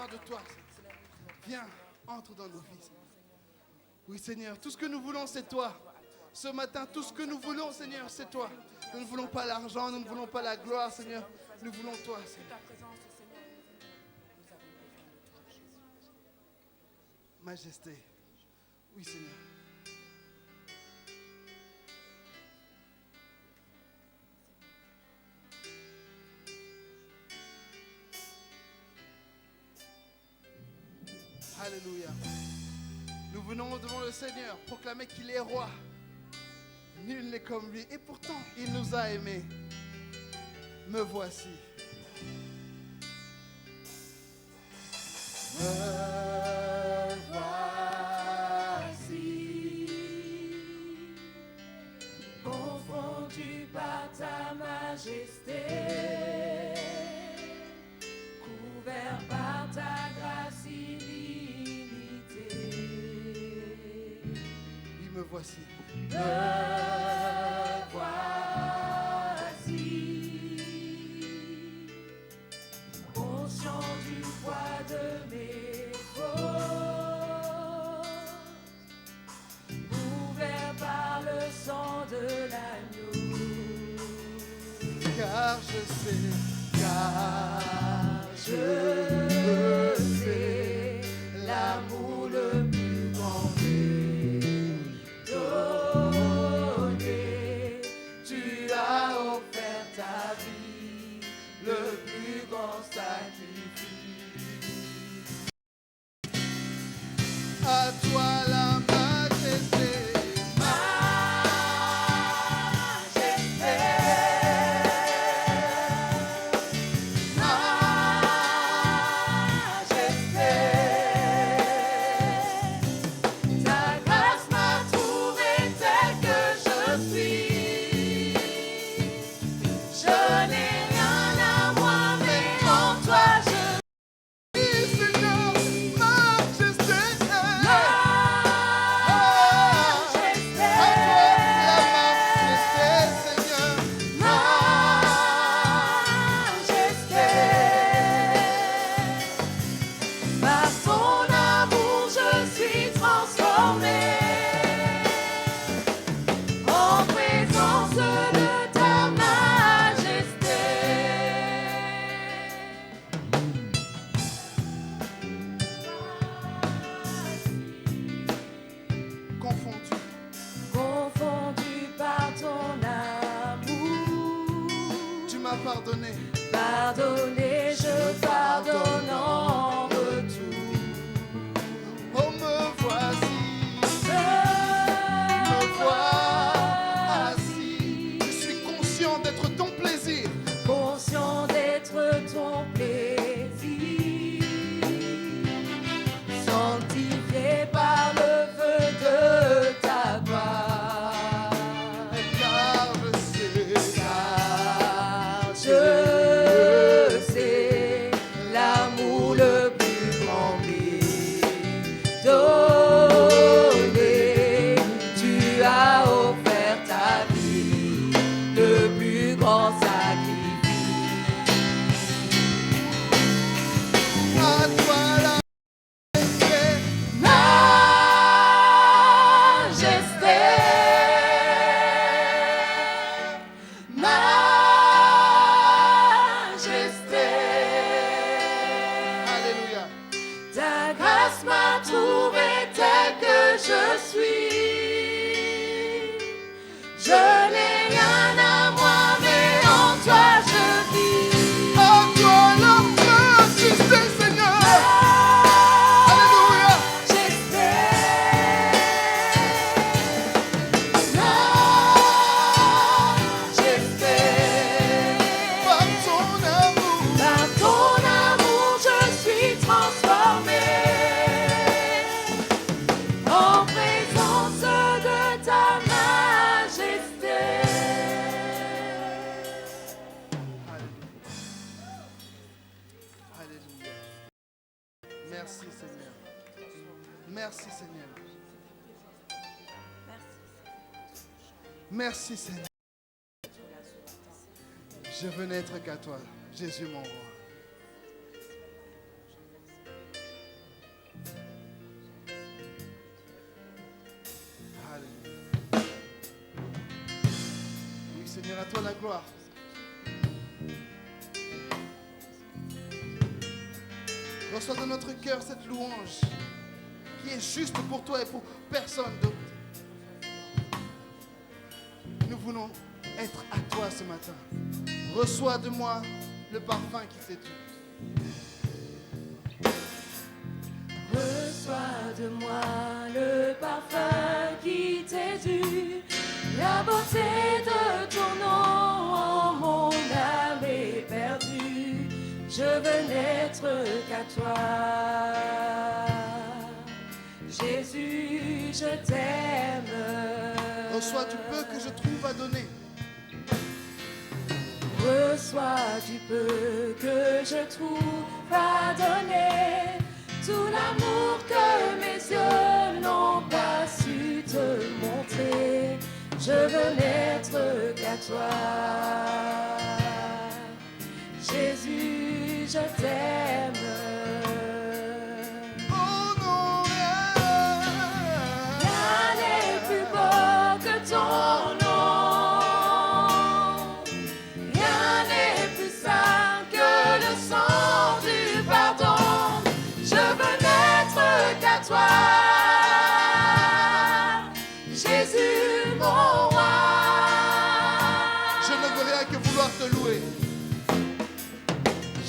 besoin de toi. Viens, entre dans nos vies. Oui, Seigneur, tout ce que nous voulons, c'est toi. Ce matin, tout ce que nous voulons, Seigneur, c'est toi. Nous ne voulons pas l'argent, nous ne voulons pas la gloire, Seigneur. Nous voulons toi, Seigneur. Majesté. Oui, Seigneur. Alléluia. Nous venons devant le Seigneur proclamer qu'il est roi. Nul n'est comme lui. Et pourtant, il nous a aimés. Me voici. Me voici, confondu par ta majesté, couvert par ta grâce illimitée. Oui, me voici. Me voici, conscient du poids de mes fautes, ouvert par le sang de l'agneau. Car je sais l'amour le plus grand donné. Tu as offert ta vie, le plus grand sacrifice. à toi la majesté. Pardonné, je pardonne en retour. Oh, me voici, je suis conscient d'être ton plaisir. Conscient d'être ton plaisir, sanctifié par le feu de ta gloire. Car je sais l'amour le plus grand donné. Tu as offert ta vie, le plus grand sacrifice. à toi la Je suis, je n'ai rien à moi, mais en toi je vis. à toi la majesté, Seigneur. Alléluia. Par ton amour, je suis transformé. En présence de ta majesté. Alléluia. Merci Seigneur. Merci Seigneur. Merci Seigneur. Je veux n'être qu'à toi, Jésus mon roi. Seigneur, à toi la gloire. Reçois dans notre cœur cette louange qui est juste pour toi et pour personne d'autre. Nous voulons être à toi ce matin. Reçois de moi le parfum qui t'est dû. Reçois de moi le parfum qui t'est dû, la beauté de ton nom en mon âme est perdue. Je veux n'être qu'à toi. Jésus, je t'aime. Reçois du peu que je trouve à donner. Reçois du peu que je trouve à donner, tout l'amour que mes yeux n'ont pas su te montrer. Je veux n'être qu'à toi. Jésus, je t'aime. Oh non, Rien n'est plus beau que ton nom. Rien n'est plus saint que le sang du pardon. Je veux n'être qu'à toi, Jésus mon roi. je ne veux rien que vouloir te louer.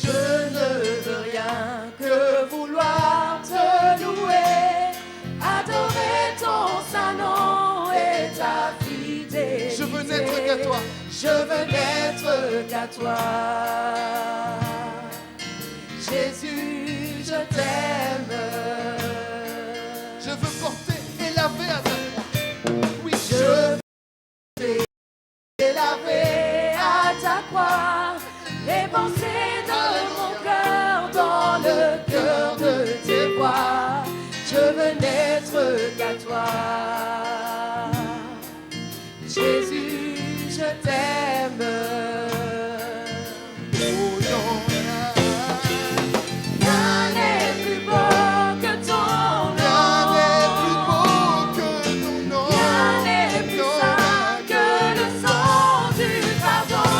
Je ne veux rien que vouloir te louer, adorer ton saint nom et ta fidélité. Je veux n'être qu'à toi. Je veux n'être qu'à toi. Jésus, je t'aime. Je veux porter et laver à ta croix. Oui, Je veux laver à ta croix les pensées de mon cœur dans le cœur de tes voix. Je veux n'être qu'à toi. Jésus, je t'aime. oh non, Rien n'est plus beau que ton rien n'est nom. plus beau que ton nom. Rien n'est plus saint que le sang du pardon.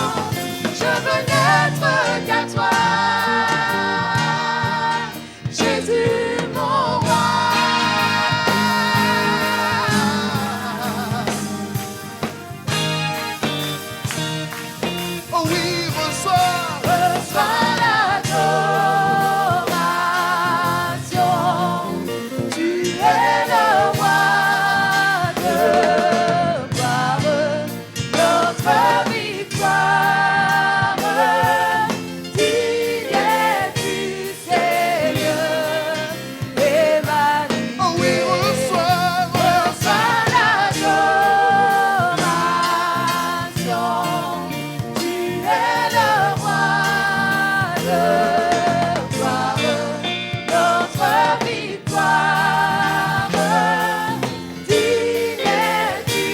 Je veux n'être qu'à toi, Jésus mon roi. Oh oui, reçois. Reçois l'adoration. Tu es le roi de gloire, notre victoire. Digne es-tu, Seigneur, Emmanuel. Oh oui, reçois. Reçois l'adoration. Tu es le roi de gloire, notre victoire. Digne es-tu,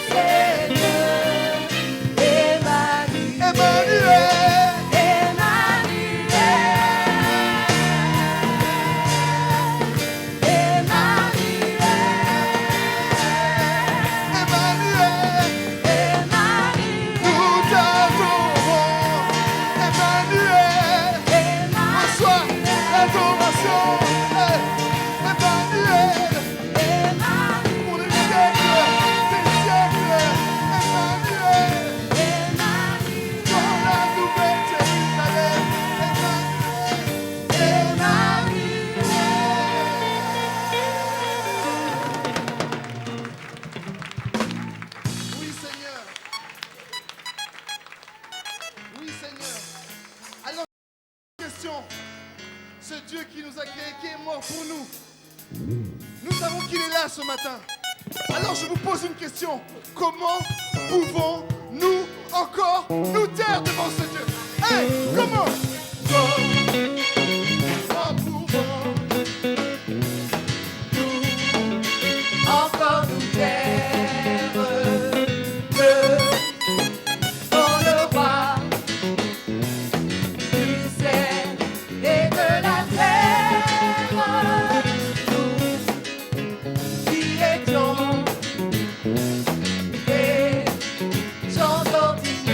Seigneur, Emmanuel. Emmanuel. Emmanuel. Nous t'adorons. Emmanuel. Reçois l'adoration. Emmanuel. Pour les siècles des siècles. Emmanuel. Dans la nouvelle Jérusalem. Oui, Seigneur. Oui, Seigneur. Alors, question. Ce Dieu qui nous a créés, qui est mort pour nous. Nous savons qu'il est là ce matin. Alors, je vous pose une question. Comment pouvons-nous encore nous taire devant ce Dieu? Hey, comment? Comment pouvons Encore nous taire devant le roi du ciel et de la terre. Nous qui étions des gens ordinaires.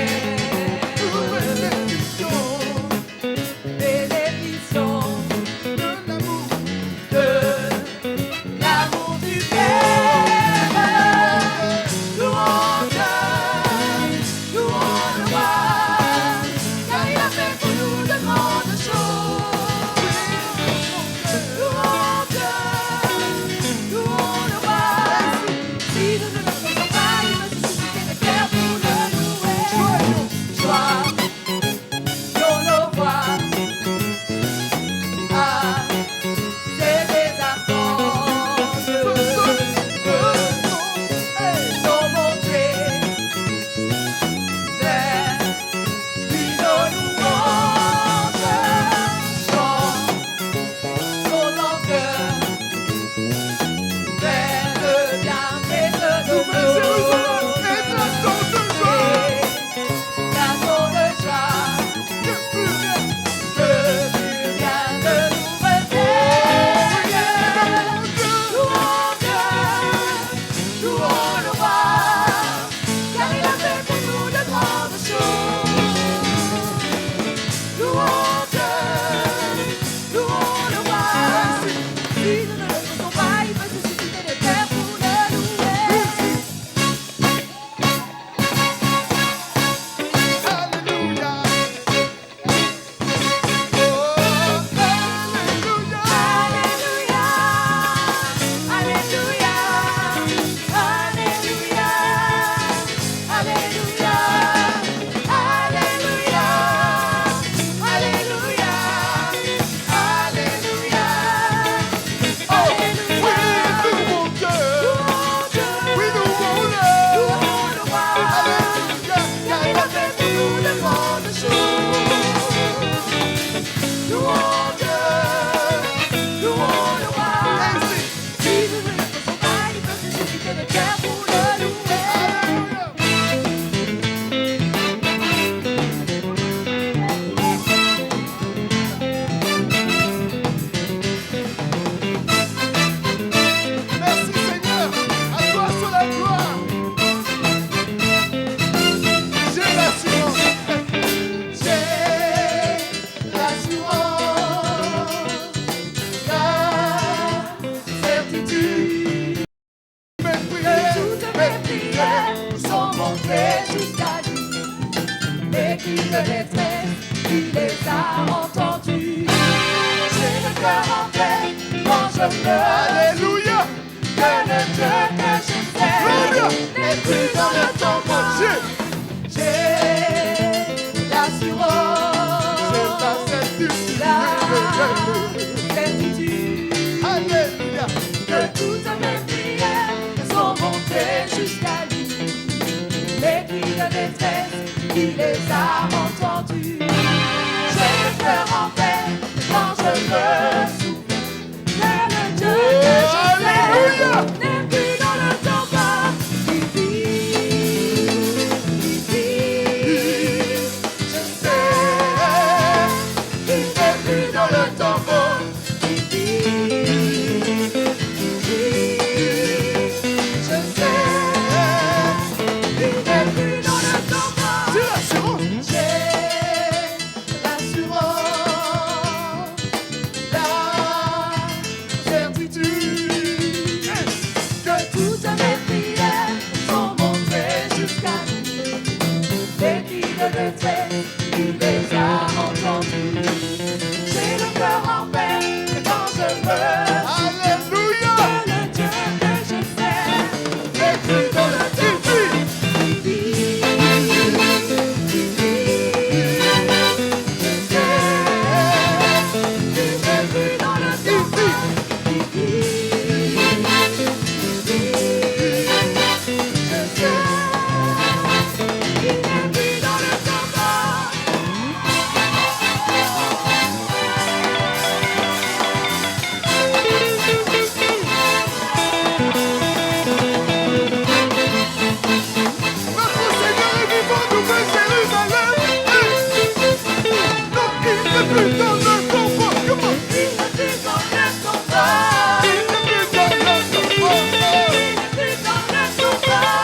de détresse, il les a entendus. J'ai le cœur en paix quand je pleure. Alléluia. Que le Dieu que je sers n'est plus dans le tombeau. J'ai l'assurance, la certitude, Alléluia. que toutes mes prières sont montées jusqu'à lui. Les cris de détresse, il les a entendus. J'ai le cœur en paix quand je me souviens que le Dieu que je sers n'est plus dans le tombeau. Il vit, je sais, il n'est plus dans le tombeau. Il vit, je sais, il n'est plus dans le tombeau. C'est l'assurance. J'ai l'assurance, la certitude que toutes mes prières sont montées jusqu'à lui. Les cris de détresse, il les a entendus. J'ai le cœur en paix quand je veux. Alléluia. Que le Dieu que je sers n'est plus dans le tombeau. Il vit, je sais, il n'est plus dans le tombeau. Il vit, je sais, il n'est plus dans le tombeau. Notre Seigneur est vivant, Nouvelle Jérusalem. Non, il n'est plus dans le tombeau. Comment? Il n'est plus dans le tombeau. Il n'est plus dans le tombeau. Il n'est plus dans le tombeau.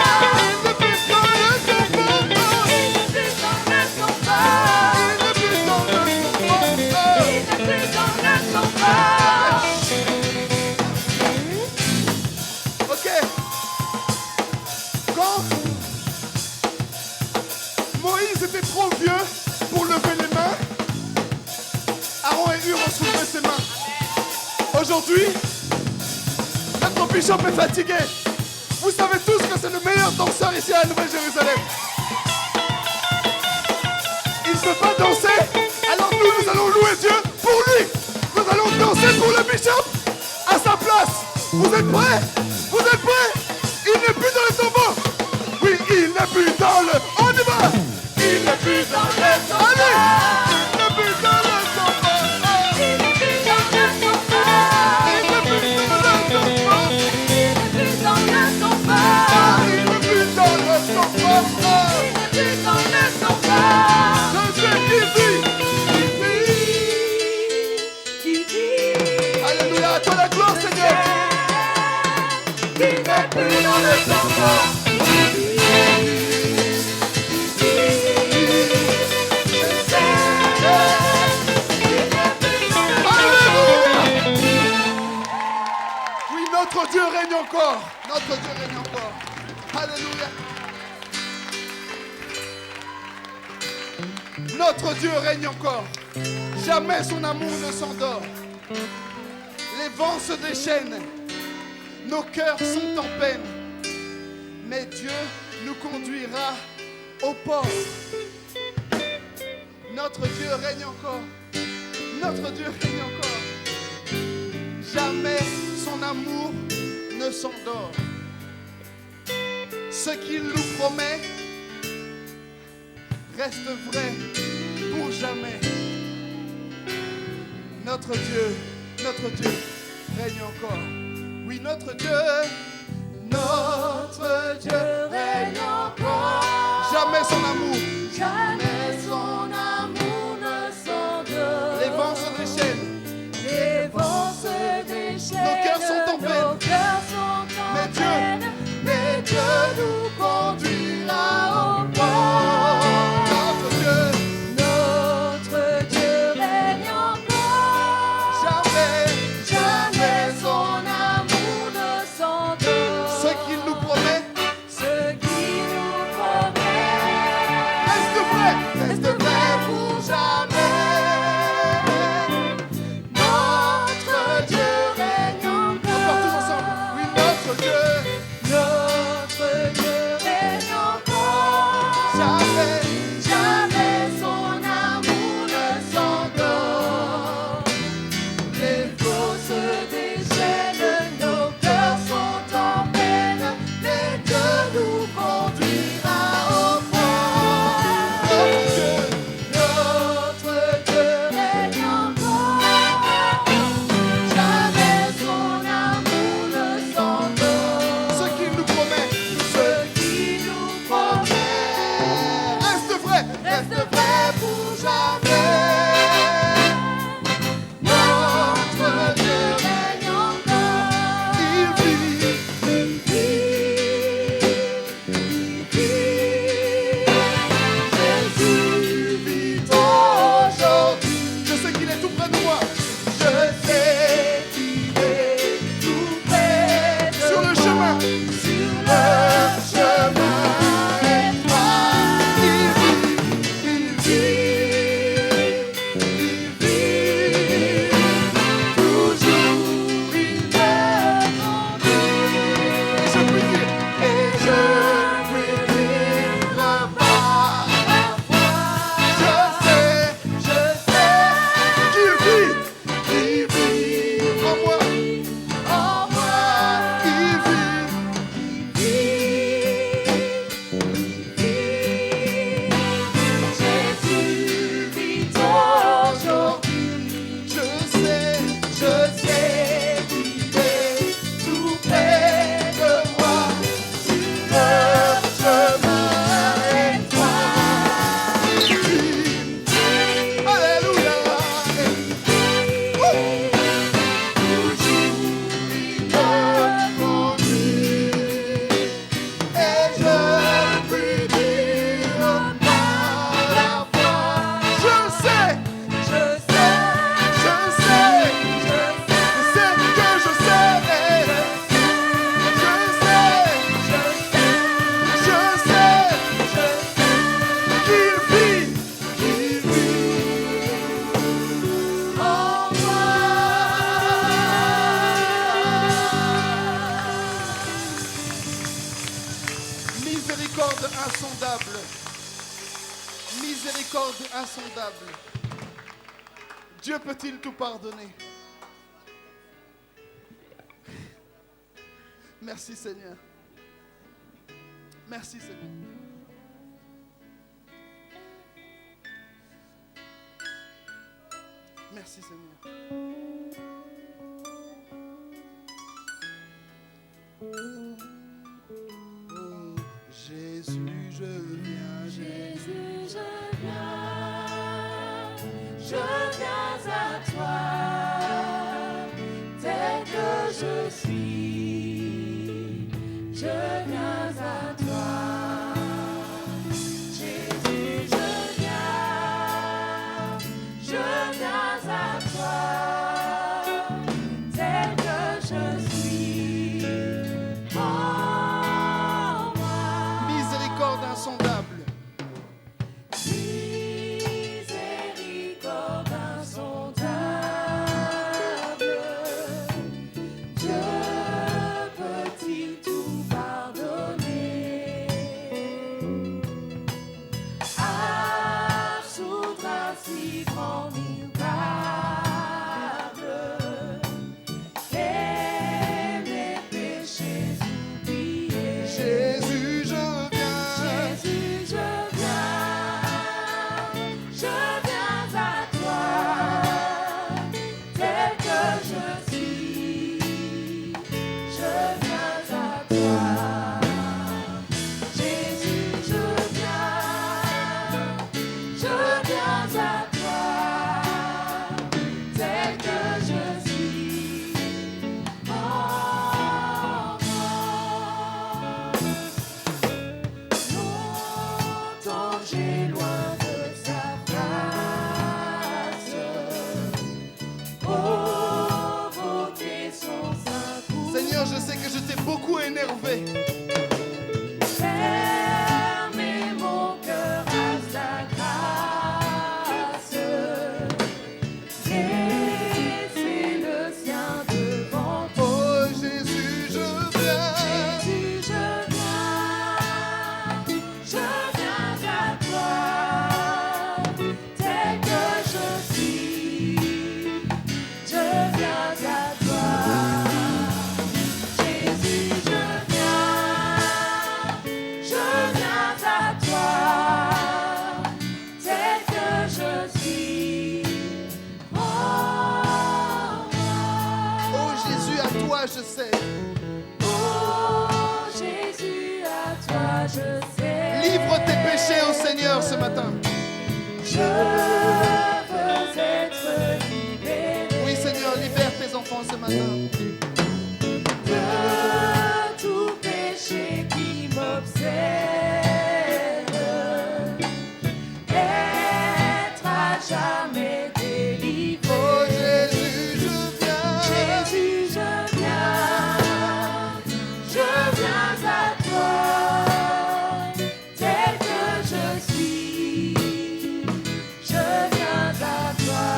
Il n'est plus dans le tombeau. Il n'est plus dans le tombeau. Il n'est plus dans le tombeau. Il n'est plus dans le tombeau. Ok. Quand Moïse était trop vieux pour lever les mains, Aaron et Hur ont soulevé ses mains. Aujourd'hui, notre bishop est fatigué. Vous savez tous que c'est le meilleur danseur ici à la Nouvelle-Jérusalem. Il ne peut pas danser, alors nous allons louer Dieu pour lui. Nous allons danser pour le bishop à sa place. Vous êtes prêts? Vous êtes prêts? Il n'est plus dans le tombeau. Oui, il n'est plus dans le... On y va. Il n'est plus dans le tombeau. Allez. Il n'est plus dans le tombeau. Il n'est plus dans le tombeau. Il n'est plus dans le tombeau. Il n'est plus dans le tombeau. Il n'est plus dans le tombeau. Il n'est plus dans le tombeau. Je sais qui vit. Qui vit. Alléluia, à toi la gloire, Seigneur. Il n'est plus dans le tombeau. Oui, notre Dieu règne encore. Notre Dieu règne encore. Alléluia. Notre Dieu règne encore. Jamais son amour ne s'endort. Les vents se déchaînent. Nos cœurs sont en peine. Mais Dieu nous conduira au port. Notre Dieu règne encore. Notre Dieu règne encore. Jamais son amour ne s'endort. Ce qu'il nous promet reste vrai pour jamais. Notre Dieu règne encore. Oui, notre Dieu règne encore. Jamais son amour. Jamais son amour ne s'endort. Les vents se déchaînent. Les vents se déchaînent. Nos cœurs sont en peine. Nos cœurs sont en Mais Dieu, peine. Mais Dieu nous conduira au port. notre Dieu, Notre Dieu règne encore. jamais, Jamais son amour ne s'endort. Miséricorde insondable. Miséricorde insondable. Dieu peut-il tout pardonner? Merci Seigneur. Merci Seigneur. Merci Seigneur. Oh Jésus, je viens. Jésus, je viens. Je viens à toi. Tel que je suis. Je viens à toi. Jésus, je viens. Je viens à toi. Tel que je suis. En moi. Miséricorde insondable. Miséricorde insondable. Dieu peut-il tout pardonner? Absoudre ainsi grand miracle. Et mes péchés oubliés. Jésus, je viens. Jésus, je viens à toi, tel que je suis, je viens à toi. Jésus, je viens à toi, tel que je suis, en moi. Longtemps j'ai loin de sa face, provoqué son saint coup. Seigneur, je sais que je t'ai beaucoup énervé. Fermez mon cœur à sa grâce, laissez le sien devant toi. Oh Jésus, je viens. Jésus, je viens à toi, tel que je suis, je viens à toi. Jésus, je viens à toi, tel que je suis, en moi. Oh Jésus, à toi je sais. Oh Jésus, à toi je sais. Livre tes péchés au Seigneur ce matin. Je veux être libéré. Oui Seigneur, libère tes enfants ce matin. De tout péché qui m'obsède. Être à jamais délivré. Oh Jésus, je viens. Jésus, je viens à toi, tel que je suis, je viens à toi.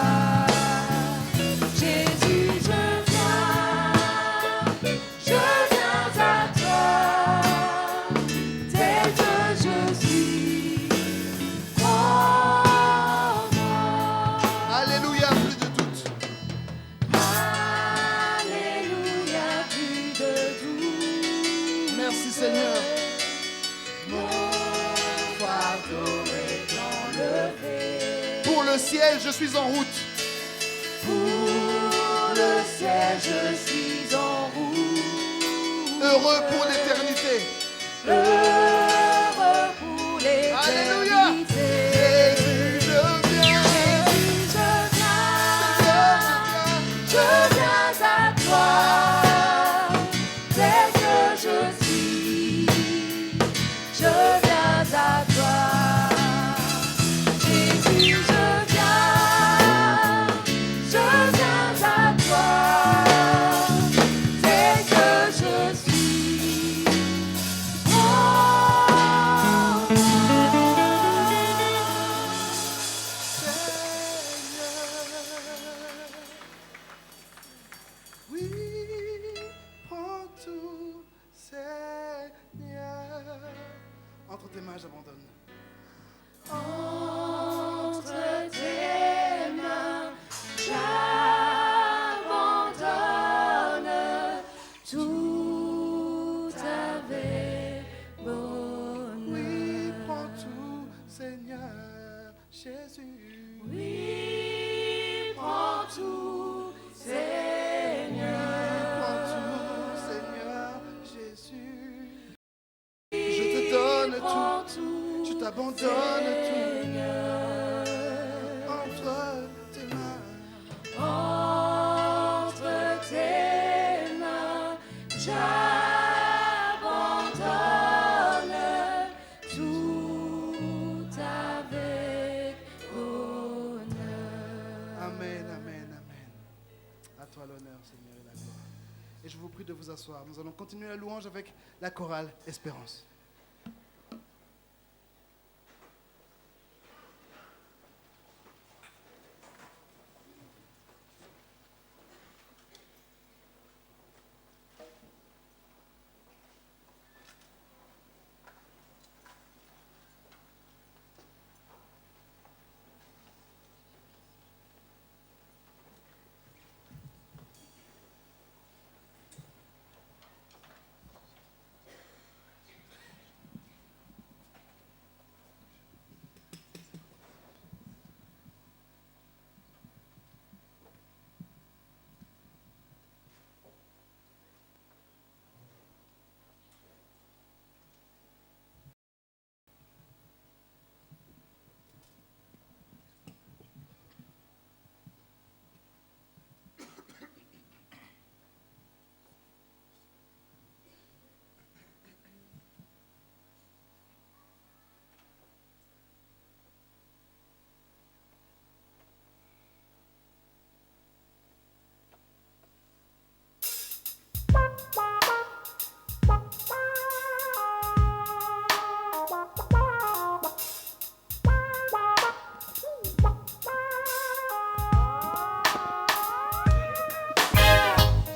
Jésus, je viens à toi, tel que je suis, en moi. Alléluia, plus de doute. Alléluia, plus de doute. Merci Seigneur. Mon fardeau est enlevé. Pour le ciel, je suis en route. Pour le ciel, je suis en route. Heureux pour l'éternité. Heureux pour l'éternité. Alléluia. Jésus, je viens. Jésus, Seigneur, je viens à toi, tel que je suis, je viens à toi. Jésus, je viens à toi, tel que je suis, tes mains, j'abandonne. Entre tes mains, j'abandonne tout avec bonheur. Oui, prends tout, Seigneur Jésus. Oui, prends tout, Seigneur. Prends tout, Seigneur Jésus. Je te donne Prends tout, tout, je t'abandonne tout. Seigneur. Entre tes mains, Entre tes mains, j'abandonne tout avec bonheur. amen, amen, amen. À toi l'honneur, Seigneur, et la gloire. Et je vous prie de vous asseoir. Nous allons continuer la louange avec la chorale Espérance.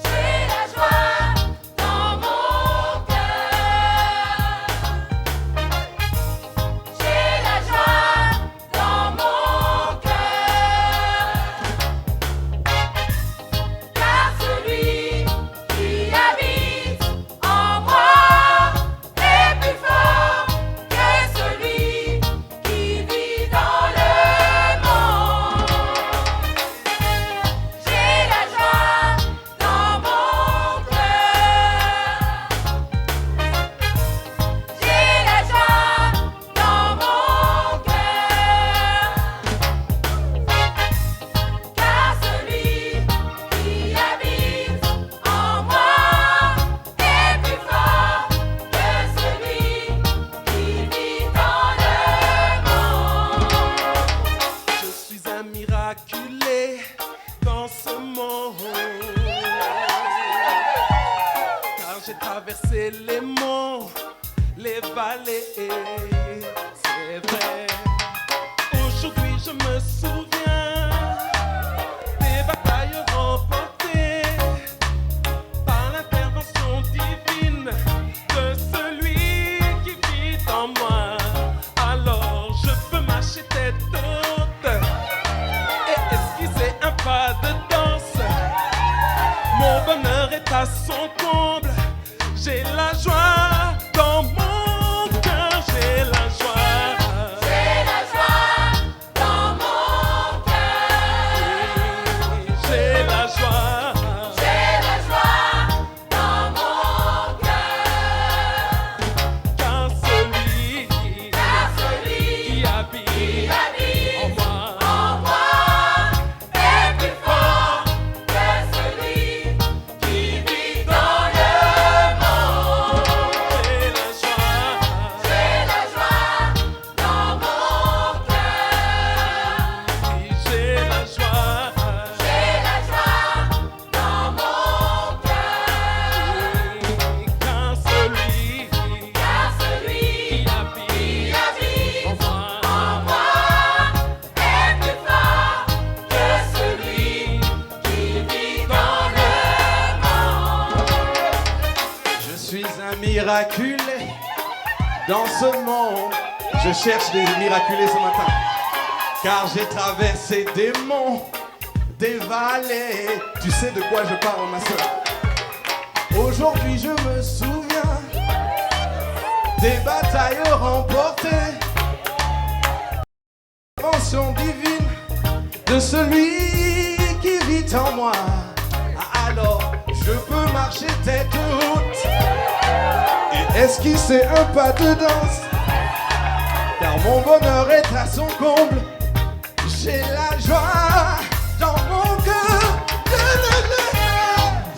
J'ai la joie dans mon cœur. J'ai la joie dans mon cœur. Car celui qui habite en moi est plus fort que celui qui vit dans le monde. J'ai la joie dans mon cœur. J'ai la joie dans mon cœur. Car celui qui habite en moi est plus fort que celui qui vit dans le monde. Je suis un miraculé dans ce monde. Car j'ai traversé les monts, les vallées. C'est vrai. Aujourd'hui, je me souviens des batailles remportées par l'intervention divine de celui qui vit en moi. Alors je peux marcher tête haute et esquisser un pas de danse. Mon bonheur est à son comble. J'ai la joie dans mon cœur. J'ai la joie. J'ai la joie dans mon cœur. J'ai la joie. J'ai la joie dans mon cœur. Car celui qui Habite en moi en moi est plus fort que celui qui vit dans le Dans ce monde, je cherche des miraculés ce matin. Car j'ai traversé des monts, des vallées. Tu sais de quoi je parle, ma soeur. Aujourd'hui, je me souviens des batailles remportées. L'invention divine de celui qui vit en moi. Alors, je peux marcher tête haute et esquisser un pas de danse. Car mon bonheur est à son comble. J'ai la joie dans mon cœur.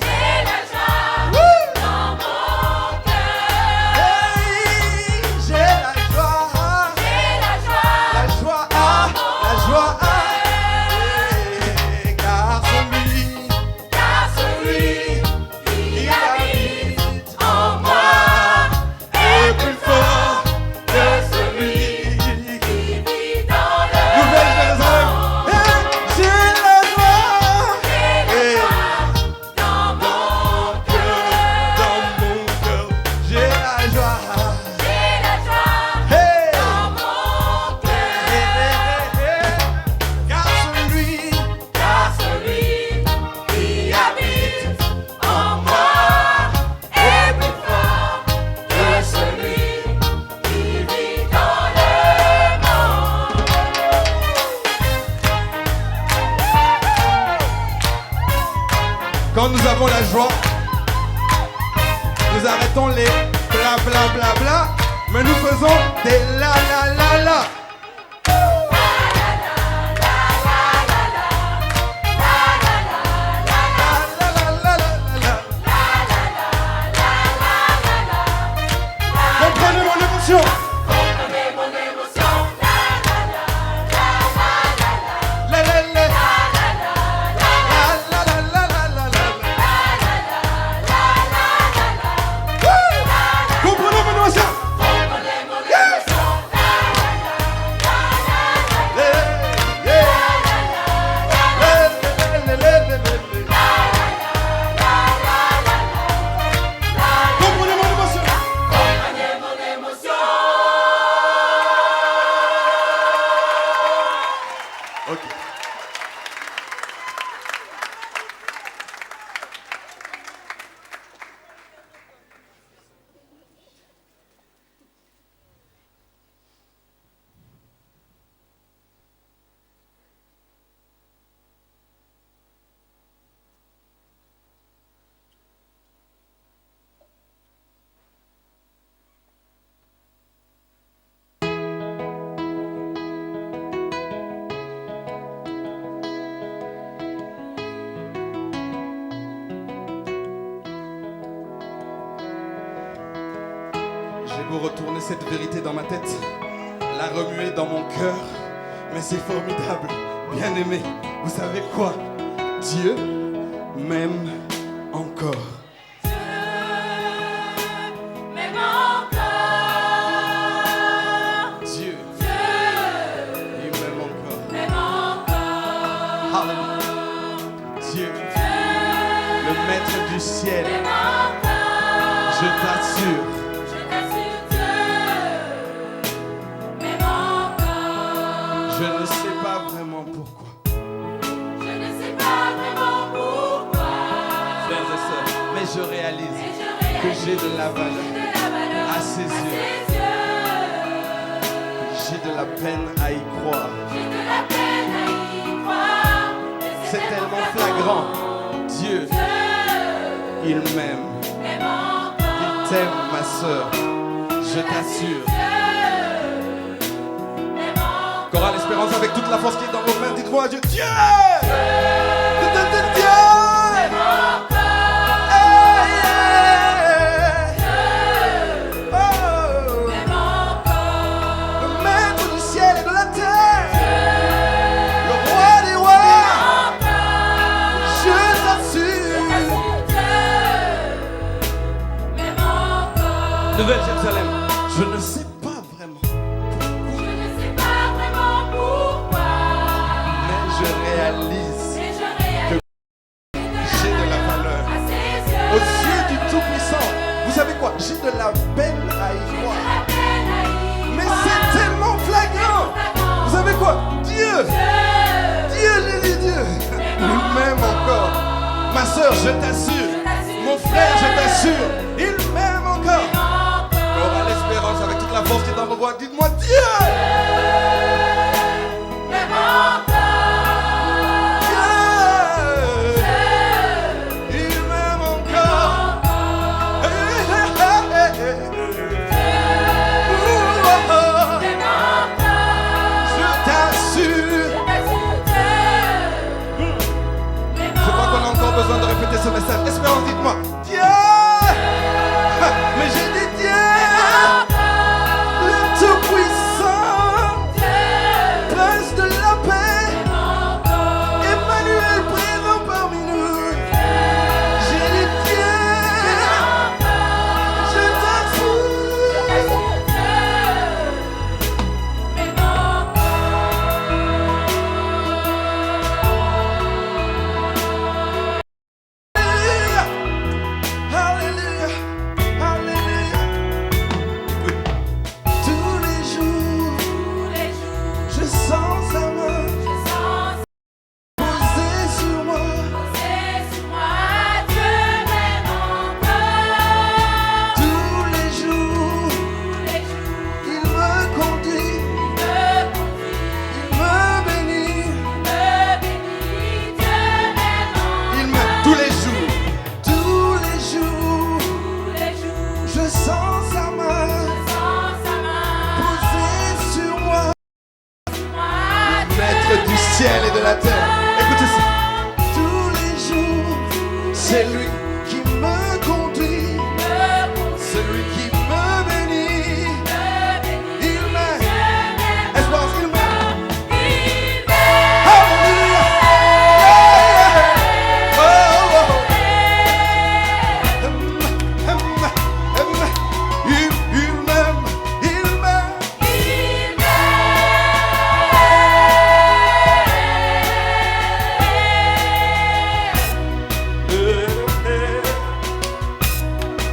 J'ai la joie dans mon cœur. Hey, j'ai la joie. La joie, la joie. Hey, car celui qui habite en moi est plus fort que celui qui vit dans le Nouvelle-Jérusalem. Hey, j'ai la joie. Hey, Dans mon dans mon cœur, j'ai la joie. J'ai la joie Hey, dans mon cœur. car celui Qui habite en moi est plus fort que celui qui vit dans le monde. Quand nous avons la joie, nous arrêtons les bla bla bla bla, mais nous faisons des la la la la. La, la, la, la, la. Comprenez mon émotion. Comprenez mon émotion. La, la, la. La, la, la, la, la, la, la. Wouh! Comprenez mon émotion. Comprenez mon émotion. Yeah, yeah. Le, le, le, le, le, le. Comprenez mon émotion. Comprenez mon émotion. Ok. J'ai beau retourner cette vérité dans ma tête, la remuer dans mon cœur, mais c'est formidable, bien aimé. Vous savez quoi? Dieu m'aime encore. Même encore. Dieu, il m'aime encore. Même encore. Hallelujah. Dieu, le maître du ciel, Même encore. je t'assure, Je t'assure, Dieu. Même encore. je ne sais pas vraiment pourquoi. Je ne sais pas vraiment pourquoi. Frères et sœurs, mais je réalise Mais je que réalise j'ai de la valeur de la valeur à ses yeux. ses yeux. J'ai de la peine à y croire. J'ai de la peine à y croire. Mais C'est tellement flagrant. Dieu, il m'aime. Même encore. Il t'aime, ma sœur. Je t'assure. Même encore. Chorale Espérance avec toute la force qui est dans vos mains. Dites-moi à Dieu. Dieu! Dieu! Même encore. Hey, yeah. Oh! Même encore. Le maître du ciel et de la terre. Le roi des rois. Je t'assure. Même encore. Nouvelle-Jérusalem, je ne sais pas vraiment, Je ne sais pas vraiment pourquoi. mais je réalise Mais je réalise j'ai de la valeur. à ses Aux yeux. yeux du Tout-Puissant, vous savez quoi? J'ai de la peine à y J'ai de croire. la peine sœur, je t'assure. Mon frère, je t'assure. Il m'aime encore. Aura l'espérance avec toute la force qui est dans vos voix. Dites-moi Dieu. Besoin de répéter ce message. Espérons, dites-moi Dieu. Mais j'ai dit Dieu, le Tout-Puissant, Prince de la paix, Emmanuel présent parmi nous. J'ai dit Dieu, je ciel et de la terre. Écoutez ça. Tous les jours, c'est lui qui me conduit, celui qui me bénit. Il m'aime. Espérance, il m'aime. Alléluia. Oh, oh, oh. Il m'aime. Il m'aime.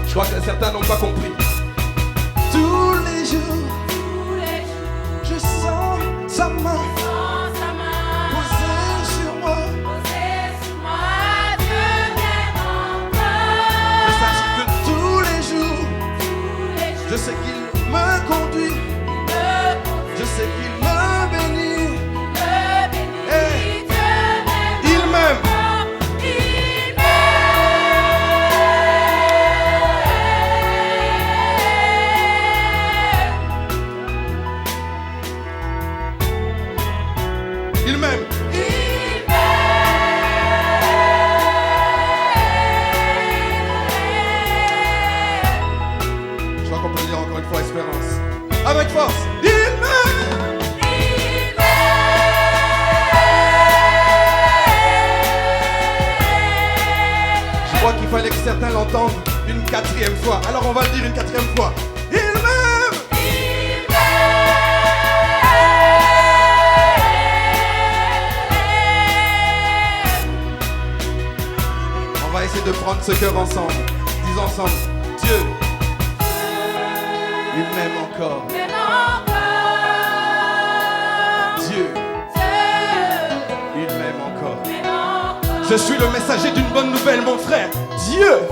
Je crois que certains n'ont pas compris. Tous les jours, je sens sa main posée sur moi. Je sache que tous les jours, je sais qu'il me conduit. Je sais qu'il me bénit. Et il m'aime. Il m'aime. Je crois qu'on peut dire encore une fois espérance. Avec force. Il m'aime. Je crois qu'il fallait que certains l'entendent une quatrième fois. Alors on va le dire une quatrième fois. Il m'aime. On va essayer de prendre ce cœur ensemble. Disons ensemble, Dieu, il m'aime encore. Dieu, il m'aime encore. Je suis le messager d'une bonne nouvelle, mon frère. Dieu,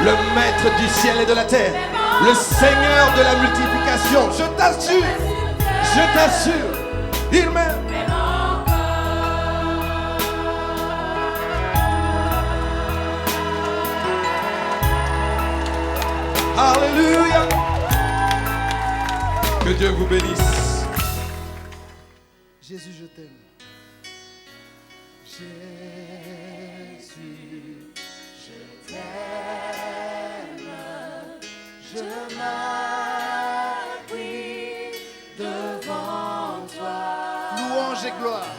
le maître du ciel et de la terre, le Seigneur de la multiplication. Je t'assure, il m'aime. Alléluia. Que Dieu vous bénisse. Jésus, je t'aime. Jésus, Je t'aime, je m'appuie devant toi. Louange et gloire.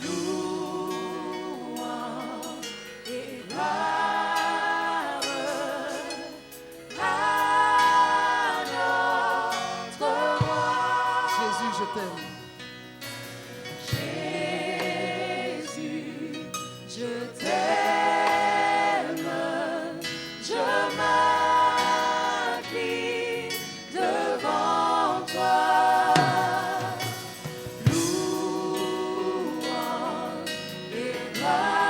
Louange et gloire à notre roi. Jésus, je t'aime. Jésus, je t'aime, je m'appuie devant toi. Louange et gloire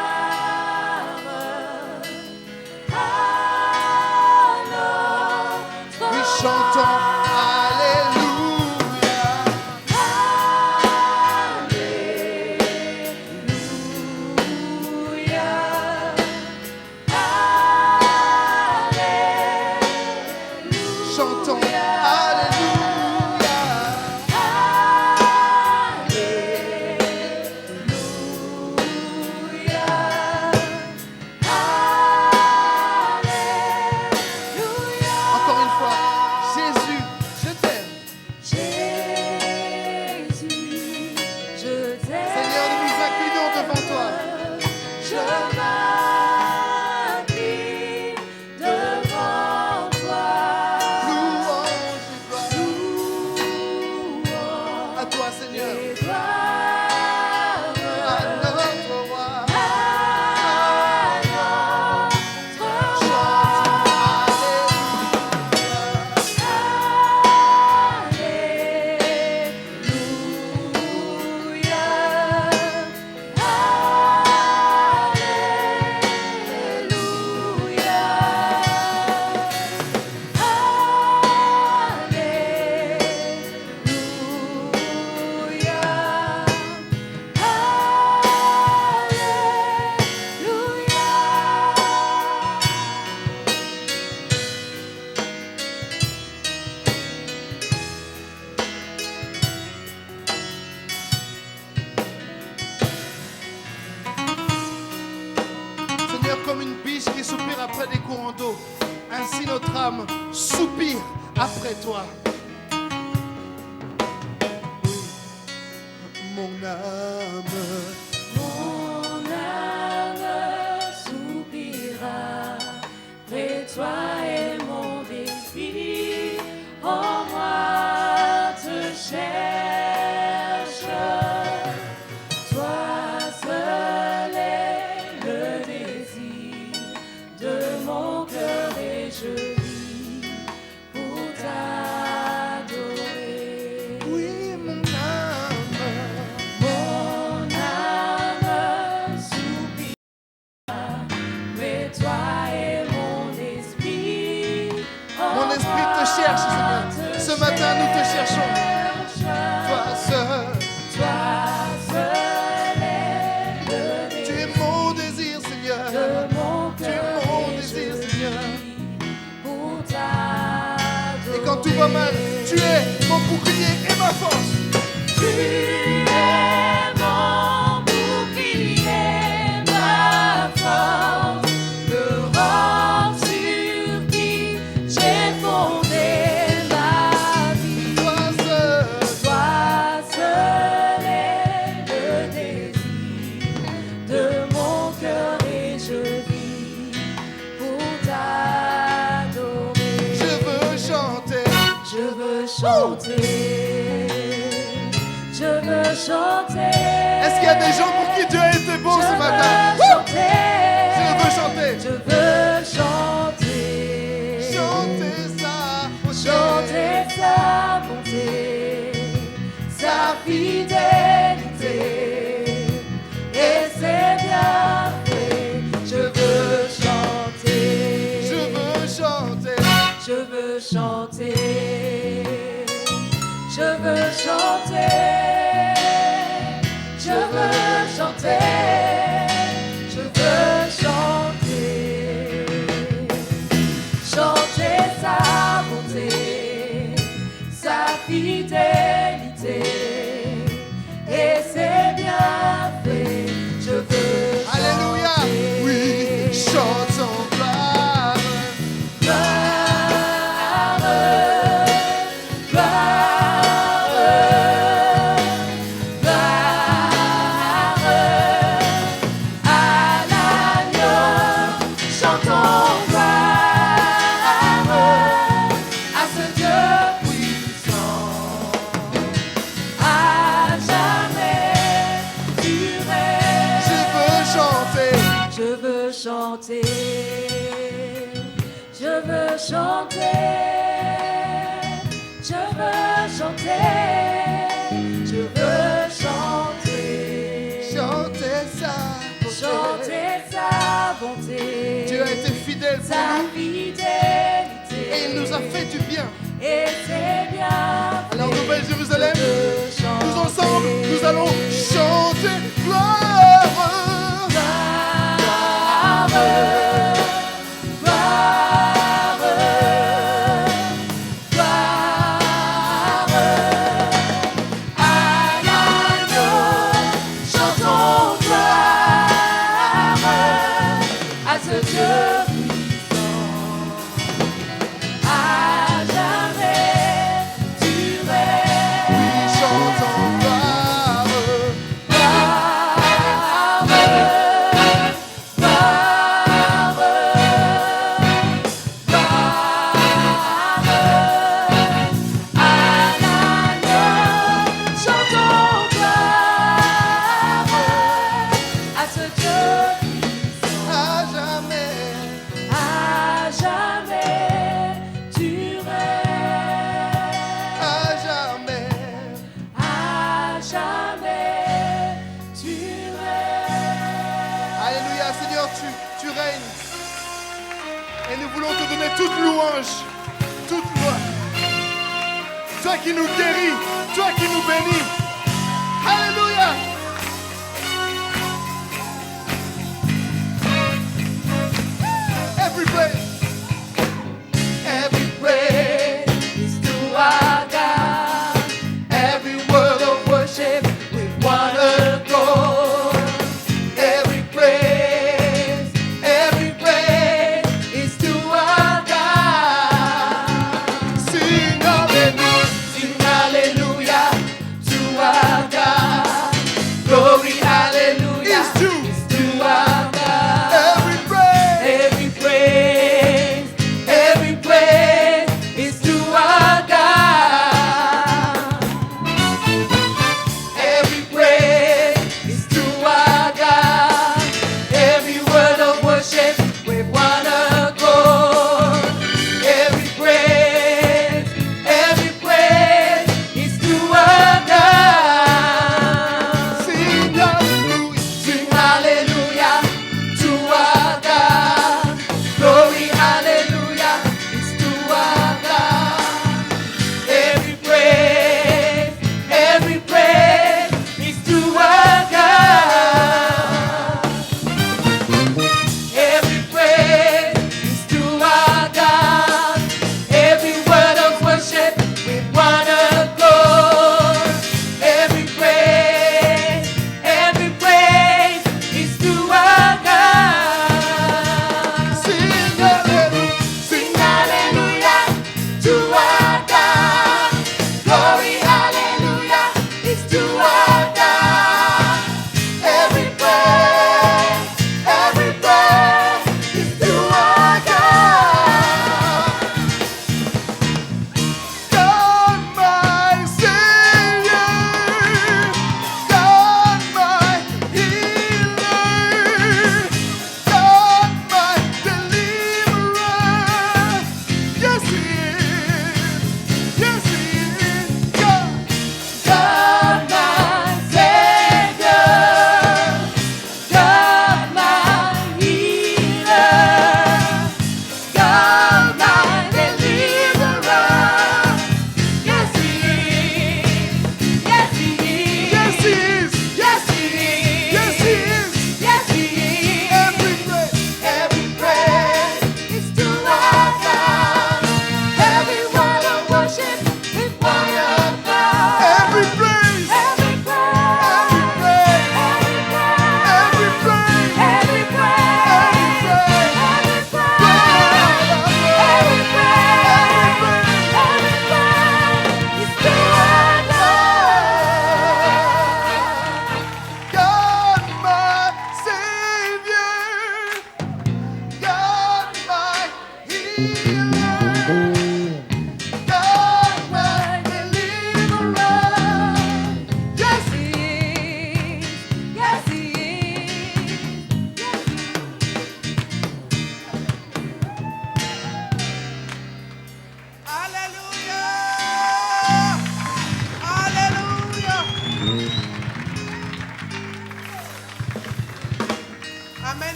courant d'eau. Ainsi notre âme soupire après toi. Mon âme soupira près de toi et mon esprit en moi te cherche. Toi seul est le désir de mon cœur et je vis pour t'adorer. Oui, mon âme soupira près de toi et mon esprit te cherche, Seigneur. Ce matin, nous te cherchons. Toi seul. est le Tu es mon désir, Seigneur. de mon Tu es cœur mon et désir, je Seigneur. vis pour t'adorer. Et quand tout va mal, tu es mon bouclier et ma force. Tu es mon bouclier, ma force, le roc sur qui j'ai fondé ma vie. Toi seul Toi seul est le désir de mon cœur et je vis pour t'adorer. je veux chanter. Je veux chanter, je veux chanter. Est-ce qu'il y a des gens pour qui Dieu a été bon ce matin? Je veux chanter, Je veux chanter. je veux chanter, Chanter ça. chanter sa bonté, sa fidélité et ses bienfaits. Je veux chanter. Je veux chanter. Je veux chanter, je veux chanter, je veux chanter, je veux chanter, chanter sa bonté, sa fidélité et ses bienfaits. Je veux Alléluia. chanter. Oui, chante son gloire. Je veux chanter, je veux chanter, je veux chanter, je veux chanter, Chanter ça. chanter sa bonté, Dieu a été fidèle pour sa nous fidélité, et il nous a fait du bien. et c'est bien. Alors Nouvelle Jérusalem, Je veux tous chanter. ensemble, nous allons chanter gloire. Oui, chantons gloire. À jamais. À jamais tu règnes, À jamais. à jamais tu règnes. Alléluia, Seigneur, tu règnes. Et nous voulons te donner toute louange, toute gloire. Toi qui nous guéris, toi qui nous bénis. Alléluia. Every praise To our God, every word of worship with one accord. Every praise is to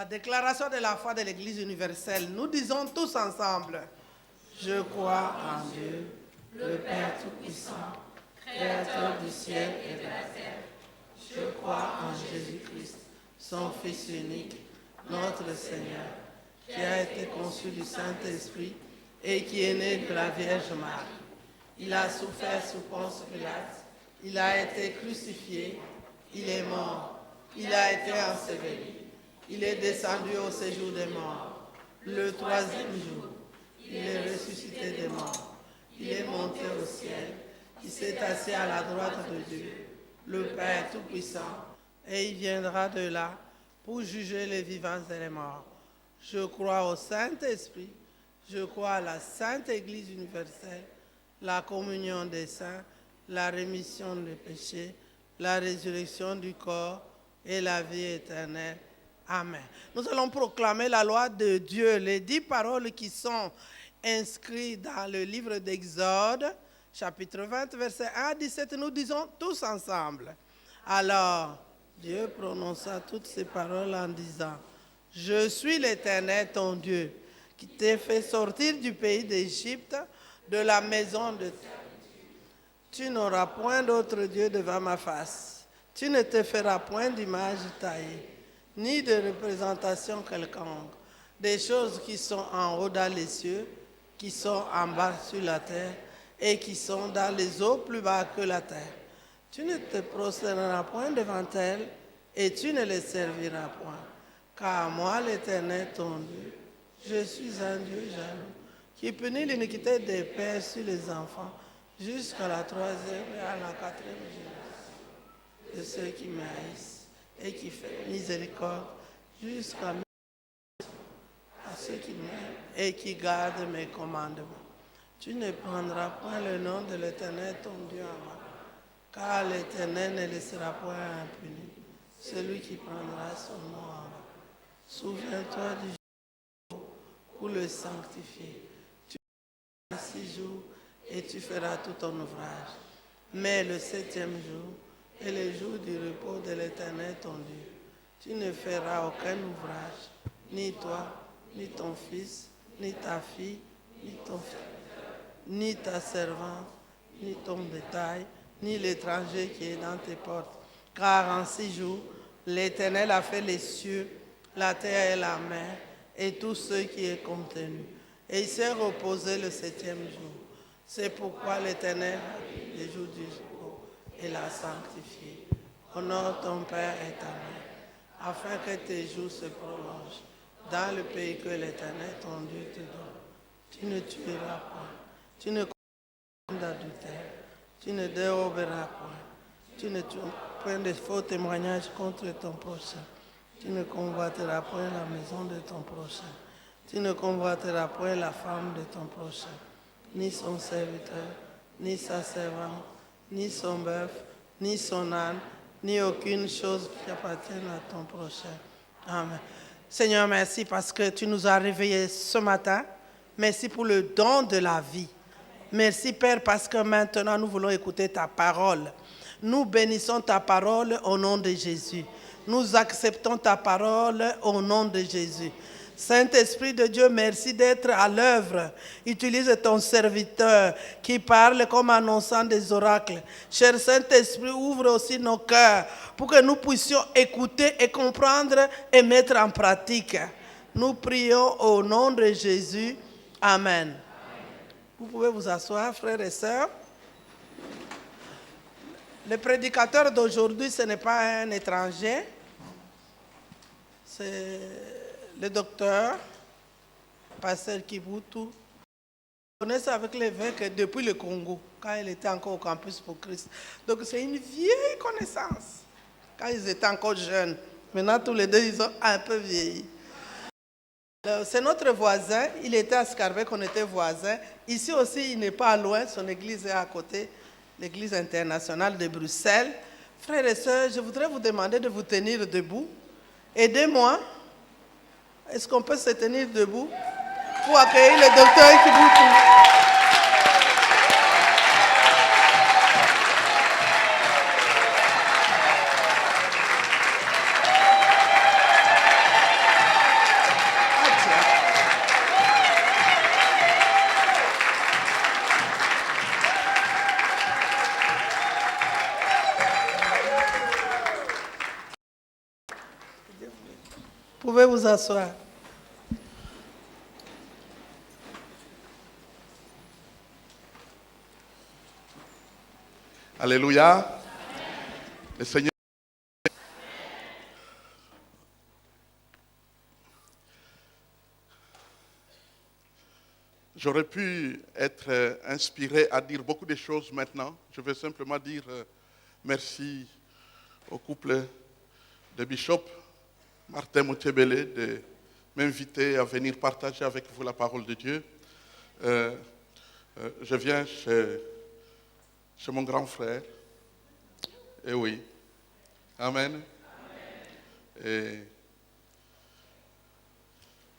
La déclaration de la foi de l'Église universelle. Nous disons tous ensemble, je crois en Dieu, le Père Tout-Puissant, Créateur du ciel et de la terre. Je crois en Jésus-Christ, son Fils unique, notre Seigneur, qui a été conçu du Saint-Esprit et qui est né de la Vierge Marie. Il a souffert sous Ponce Pilate, il a été crucifié, il est mort, il a été enseveli, il est descendu au séjour des morts. Le troisième jour, il est ressuscité des morts, il est monté au ciel, il s'est assis à la droite de Dieu, le Père Tout-Puissant, et il viendra de là pour juger les vivants et les morts. Je crois au Saint-Esprit, je crois à la Sainte Église universelle, la communion des saints, la rémission des péchés, la résurrection du corps et la vie éternelle. Amen. Nous allons proclamer la loi de Dieu, les 10 paroles qui sont inscrites dans le livre d'Exode, chapitre 20, verset 1 à 17. Nous disons tous ensemble. Alors, Dieu prononça toutes ces paroles en disant, « Je suis l'Éternel, ton Dieu, qui t'ai fait sortir du pays d'Égypte, de la maison de... Tu n'auras point d'autre Dieu devant ma face. Tu ne te feras point d'image taillée, ni de représentation quelconque, des choses qui sont en haut dans les cieux, qui sont en bas sur la terre, et qui sont dans les eaux plus bas que la terre. Tu ne te prosterneras point devant elles, et tu ne les serviras point. Car moi, l'Éternel, ton Dieu, je suis un Dieu jaloux, qui punit l'iniquité des pères sur les enfants, jusqu'à la 3e et à la 4e génération de ceux qui m'haïssent, et qui fait miséricorde jusqu'à ceux qui m'aiment et qui gardent mes commandements. Tu ne prendras point le nom de l'Éternel ton Dieu en vain, car l'Éternel ne laissera point impuni celui qui prendra son nom en vain. Souviens-toi du jour pour le sanctifier. Tu feras 6 jours et tu feras tout ton ouvrage. Mais le 7e jour est le jour du repos de l'Éternel ton Dieu. Tu ne feras aucun ouvrage, ni toi, ni ton fils, ni ta fille, ni ton fils, ni ta servante, ni ton bétail, ni l'étranger qui est dans tes portes. Car en 6 jours, l'Éternel a fait les cieux, la terre et la mer, et tout ce qui est contenu. Et il s'est reposé le 7e jour. C'est pourquoi l'Éternel, le jour du jour, et l'a sanctifié. Honore ton Père et ta mère, afin que tes jours se prolongent dans le pays que l'Éternel, ton Dieu, te donne. Tu ne tueras point, tu ne commettras point d'adultère, tu ne déroberas point, tu ne tueras point de faux témoignages contre ton prochain, tu ne convoiteras point la maison de ton prochain, tu ne convoiteras point la femme de ton prochain, ni son serviteur, ni sa servante, ni son bœuf, ni son âne, ni aucune chose qui appartienne à ton prochain. Amen. Seigneur, merci parce que tu nous as réveillés ce matin. Merci pour le don de la vie. Merci, Père, parce que maintenant nous voulons écouter ta parole. Nous bénissons ta parole au nom de Jésus. Nous acceptons ta parole au nom de Jésus. Saint-Esprit de Dieu, merci d'être à l'œuvre. Utilise ton serviteur qui parle comme annonçant des oracles. Cher Saint-Esprit, ouvre aussi nos cœurs pour que nous puissions écouter et comprendre et mettre en pratique. Nous prions au nom de Jésus. Amen. Vous pouvez vous asseoir, frères et sœurs. Le prédicateur d'aujourd'hui, ce n'est pas un étranger. C'est le docteur, pasteur Kibutu. On connaît ça avec l'évêque depuis le Congo, quand il était encore au campus pour Christ. Donc c'est une vieille connaissance, quand ils étaient encore jeunes. Maintenant, tous les deux, ils ont un peu vieilli. C'est notre voisin, il était à Scarbeck, on était voisins. Ici aussi, il n'est pas loin, son église est à côté, l'église internationale de Bruxelles. Frères et sœurs, je voudrais vous demander de vous tenir debout. Aidez-moi. Est-ce qu'on peut se tenir debout pour accueillir le docteur Kibutu? pouvez vous asseoir. Alléluia. Le Seigneur. J'aurais pu être inspiré à dire beaucoup de choses maintenant. Je vais simplement dire merci au couple de Bishop Martin Moutiébélé de m'inviter à venir partager avec vous la parole de Dieu. Je viens chez mon grand frère. Et oui. Amen. Et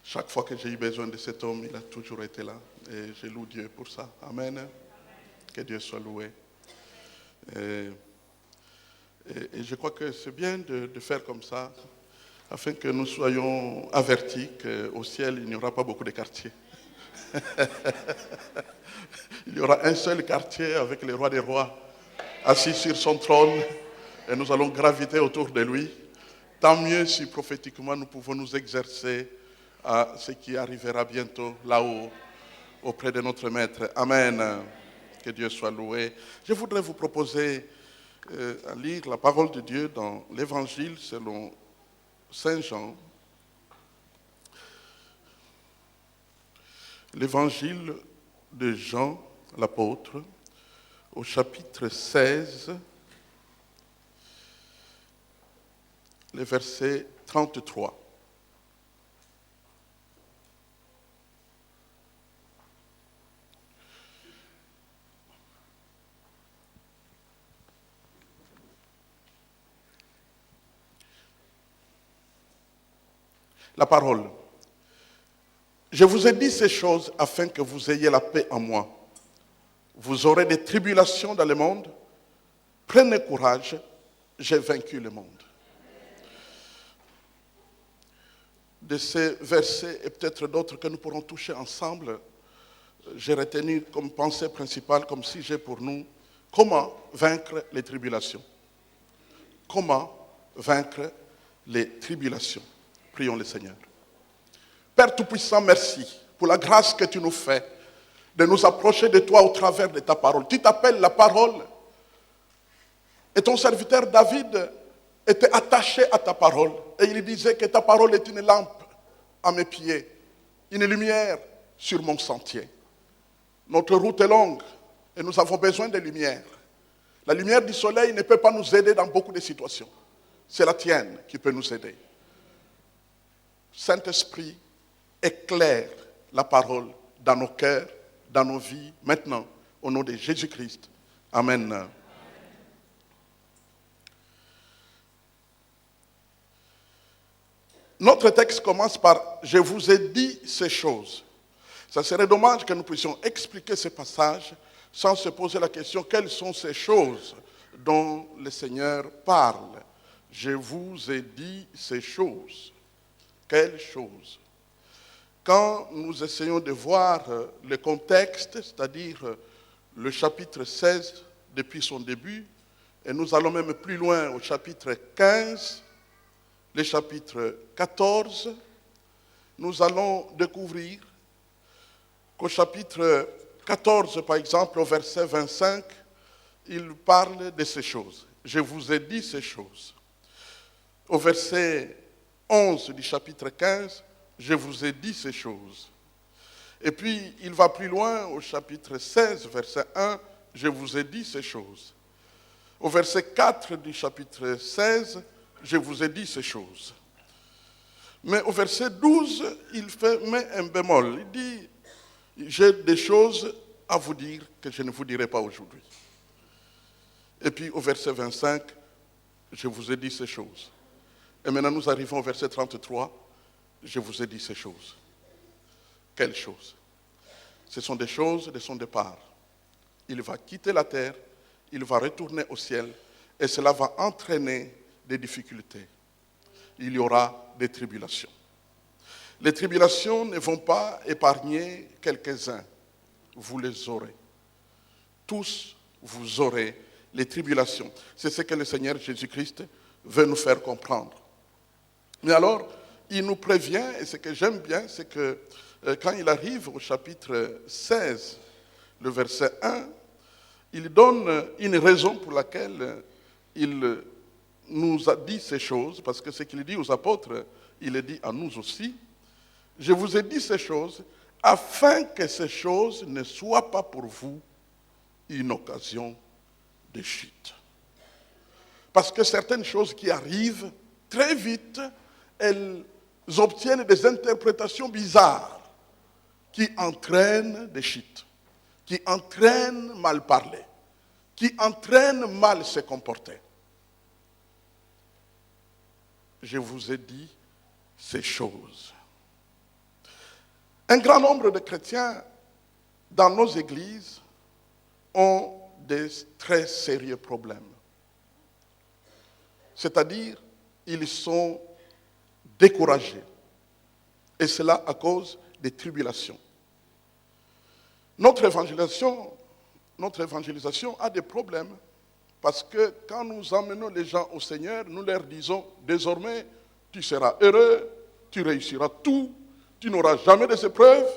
chaque fois que j'ai eu besoin de cet homme, il a toujours été là. Et je loue Dieu pour ça. Amen. Que Dieu soit loué. Et je crois que c'est bien de faire comme ça, afin que nous soyons avertis qu'au ciel, il n'y aura pas beaucoup de quartiers. Il y aura un seul quartier avec le roi des rois, assis sur son trône, et nous allons graviter autour de lui. Tant mieux si prophétiquement nous pouvons nous exercer à ce qui arrivera bientôt là-haut, auprès de notre Maître. Amen. Que Dieu soit loué. Je voudrais vous proposer à lire la parole de Dieu dans l'Évangile selon Saint Jean. L'Évangile de Jean, l'apôtre, au chapitre 16, le verset 33. La parole. Je vous ai dit ces choses afin que vous ayez la paix en moi. Vous aurez des tribulations dans le monde. Prenez courage, j'ai vaincu le monde. De ces versets et peut-être d'autres que nous pourrons toucher ensemble, j'ai retenu comme pensée principale, comme sujet pour nous, comment vaincre les tribulations. Comment vaincre les tribulations. Prions le Seigneur. Père Tout-Puissant, merci pour la grâce que tu nous fais de nous approcher de toi au travers de ta parole. Tu t'appelles la parole et ton serviteur David était attaché à ta parole et il disait que ta parole est une lampe à mes pieds, une lumière sur mon sentier. Notre route est longue et nous avons besoin de lumière. La lumière du soleil ne peut pas nous aider dans beaucoup de situations. C'est la tienne qui peut nous aider. Saint-Esprit, éclaire la parole dans nos cœurs, dans nos vies, maintenant, au nom de Jésus-Christ. Amen. Notre texte commence par « Je vous ai dit ces choses ». Ça serait dommage que nous puissions expliquer ce passage sans se poser la question « Quelles sont ces choses dont le Seigneur parle ?» Je vous ai dit ces choses. Quelle chose? Quand nous essayons de voir le contexte, c'est-à-dire le chapitre 16 depuis son début, et nous allons même plus loin au chapitre 15, le chapitre 14, nous allons découvrir qu'au chapitre 14, par exemple, au verset 25, il parle de ces choses. Je vous ai dit ces choses. Au verset 11 du chapitre 15, je vous ai dit ces choses. Et puis, il va plus loin au chapitre 16, verset 1, je vous ai dit ces choses. Au verset 4 du chapitre 16, je vous ai dit ces choses. Mais au verset 12, il met un bémol. Il dit, j'ai des choses à vous dire que je ne vous dirai pas aujourd'hui. Et puis au verset 25, je vous ai dit ces choses. Et maintenant, nous arrivons au verset 33. Je vous ai dit ces choses. Quelles choses? Ce sont des choses de son départ. Il va quitter la terre, il va retourner au ciel, et cela va entraîner des difficultés. Il y aura des tribulations. Les tribulations ne vont pas épargner quelques-uns. Vous les aurez. Tous, vous aurez les tribulations. C'est ce que le Seigneur Jésus-Christ veut nous faire comprendre. Mais alors, il nous prévient, et ce que j'aime bien, c'est que quand il arrive au chapitre 16, le verset 1, il donne une raison pour laquelle il nous a dit ces choses, parce que ce qu'il dit aux apôtres, il le dit à nous aussi. Je vous ai dit ces choses afin que ces choses ne soient pas pour vous une occasion de chute. Parce que certaines choses qui arrivent, très vite, elles obtiennent des interprétations bizarres qui entraînent des chutes, qui entraînent mal parler, qui entraînent mal se comporter. Je vous ai dit ces choses. Un grand nombre de chrétiens dans nos églises ont des très sérieux problèmes. C'est-à-dire, ils sont découragés. Et cela à cause des tribulations. Notre évangélisation a des problèmes parce que quand nous emmenons les gens au Seigneur, nous leur disons désormais, tu seras heureux, tu réussiras tout, tu n'auras jamais des épreuves.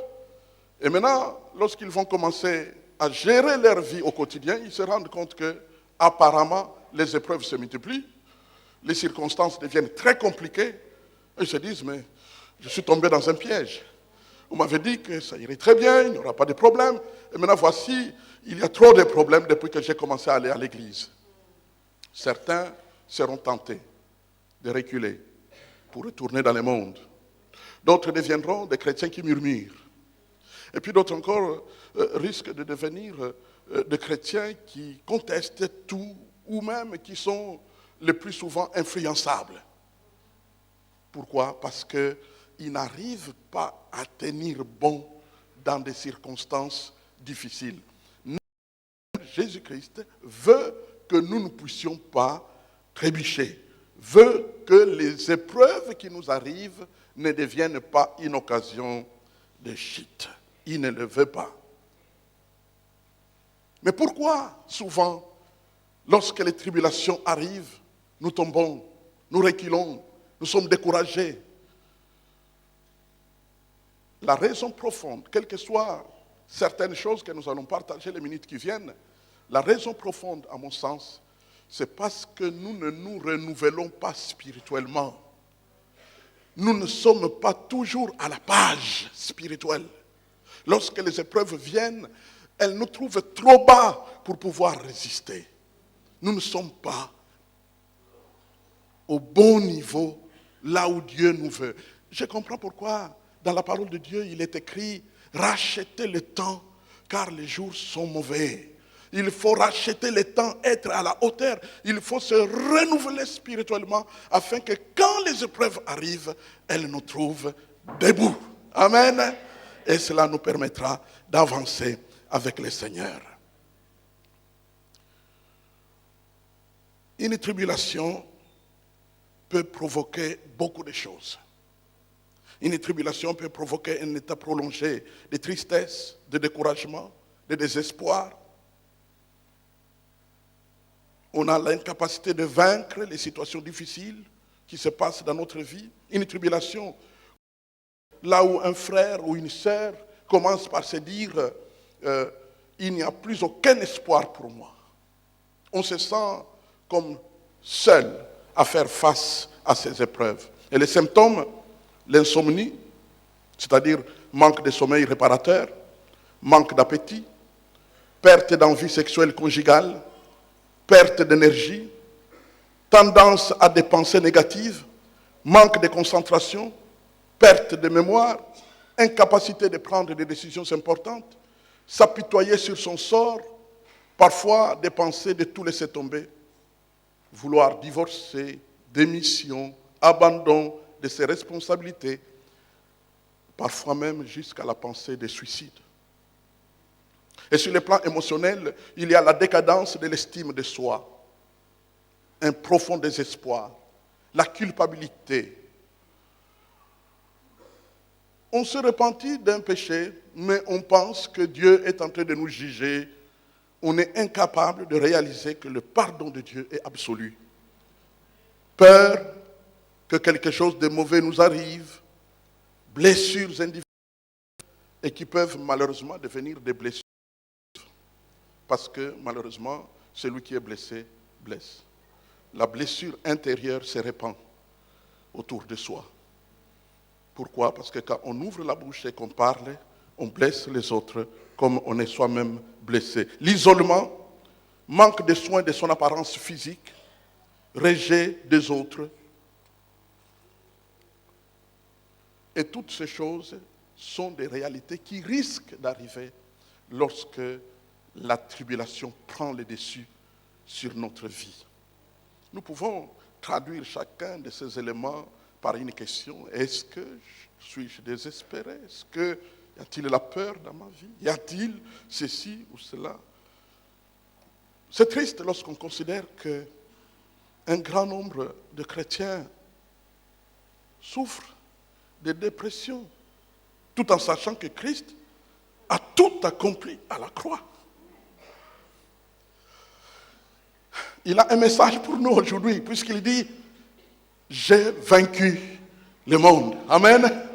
Et maintenant, lorsqu'ils vont commencer à gérer leur vie au quotidien, ils se rendent compte que apparemment les épreuves se multiplient, les circonstances deviennent très compliquées. Ils se disent, mais je suis tombé dans un piège. Vous m'avez dit que ça irait très bien, il n'y aura pas de problème. Et maintenant, voici, il y a trop de problèmes depuis que j'ai commencé à aller à l'église. Certains seront tentés de reculer pour retourner dans le monde. D'autres deviendront des chrétiens qui murmurent. Et puis d'autres encore risquent de devenir des chrétiens qui contestent tout ou même qui sont le plus souvent influençables. Pourquoi? Parce qu'ils n'arrivent pas à tenir bon dans des circonstances difficiles. Jésus-Christ veut que nous ne puissions pas trébucher, veut que les épreuves qui nous arrivent ne deviennent pas une occasion de chute. Il ne le veut pas. Mais pourquoi souvent, lorsque les tribulations arrivent, nous tombons, nous reculons, nous sommes découragés? La raison profonde, quelles que soient certaines choses que nous allons partager les minutes qui viennent, la raison profonde, à mon sens, c'est parce que nous ne nous renouvelons pas spirituellement. Nous ne sommes pas toujours à la page spirituelle. Lorsque les épreuves viennent, elles nous trouvent trop bas pour pouvoir résister. Nous ne sommes pas au bon niveau, là où Dieu nous veut. Je comprends pourquoi, dans la parole de Dieu, il est écrit « Rachetez le temps, car les jours sont mauvais ». Il faut racheter le temps, être à la hauteur. Il faut se renouveler spirituellement afin que quand les épreuves arrivent, elles nous trouvent debout. Amen. Et cela nous permettra d'avancer avec le Seigneur. Une tribulation peut provoquer beaucoup de choses. Une tribulation peut provoquer un état prolongé de tristesse, de découragement, de désespoir. On a l'incapacité de vaincre les situations difficiles qui se passent dans notre vie. Une tribulation, là où un frère ou une sœur commence par se dire il n'y a plus aucun espoir pour moi. On se sent comme seul à faire face à ces épreuves. Et les symptômes, l'insomnie, c'est-à-dire manque de sommeil réparateur, manque d'appétit, perte d'envie sexuelle conjugale, perte d'énergie, tendance à des pensées négatives, manque de concentration, perte de mémoire, incapacité de prendre des décisions importantes, s'apitoyer sur son sort, parfois des pensées de tout laisser tomber, vouloir divorcer, démission, abandon de ses responsabilités, parfois même jusqu'à la pensée de suicide. Et sur le plan émotionnel, il y a la décadence de l'estime de soi, un profond désespoir, la culpabilité. On se repentit d'un péché, mais on pense que Dieu est en train de nous juger. On est incapable de réaliser que le pardon de Dieu est absolu. Peur, que quelque chose de mauvais nous arrive, blessures individuelles, et qui peuvent malheureusement devenir des blessures. Parce que malheureusement, celui qui est blessé, blesse. La blessure intérieure se répand autour de soi. Pourquoi? Parce que quand on ouvre la bouche et qu'on parle, on blesse les autres comme on est soi-même blessé. L'isolement, manque de soins de son apparence physique, rejet des autres. Et toutes ces choses sont des réalités qui risquent d'arriver lorsque la tribulation prend le dessus sur notre vie. Nous pouvons traduire chacun de ces éléments par une question. Est-ce que suis-je désespéré? Est-ce que y a-t-il la peur dans ma vie? Y a-t-il ceci ou cela? C'est triste lorsqu'on considère qu'un grand nombre de chrétiens souffrent de dépression, tout en sachant que Christ a tout accompli à la croix. Il a un message pour nous aujourd'hui, puisqu'il dit « J'ai vaincu le monde ». Amen.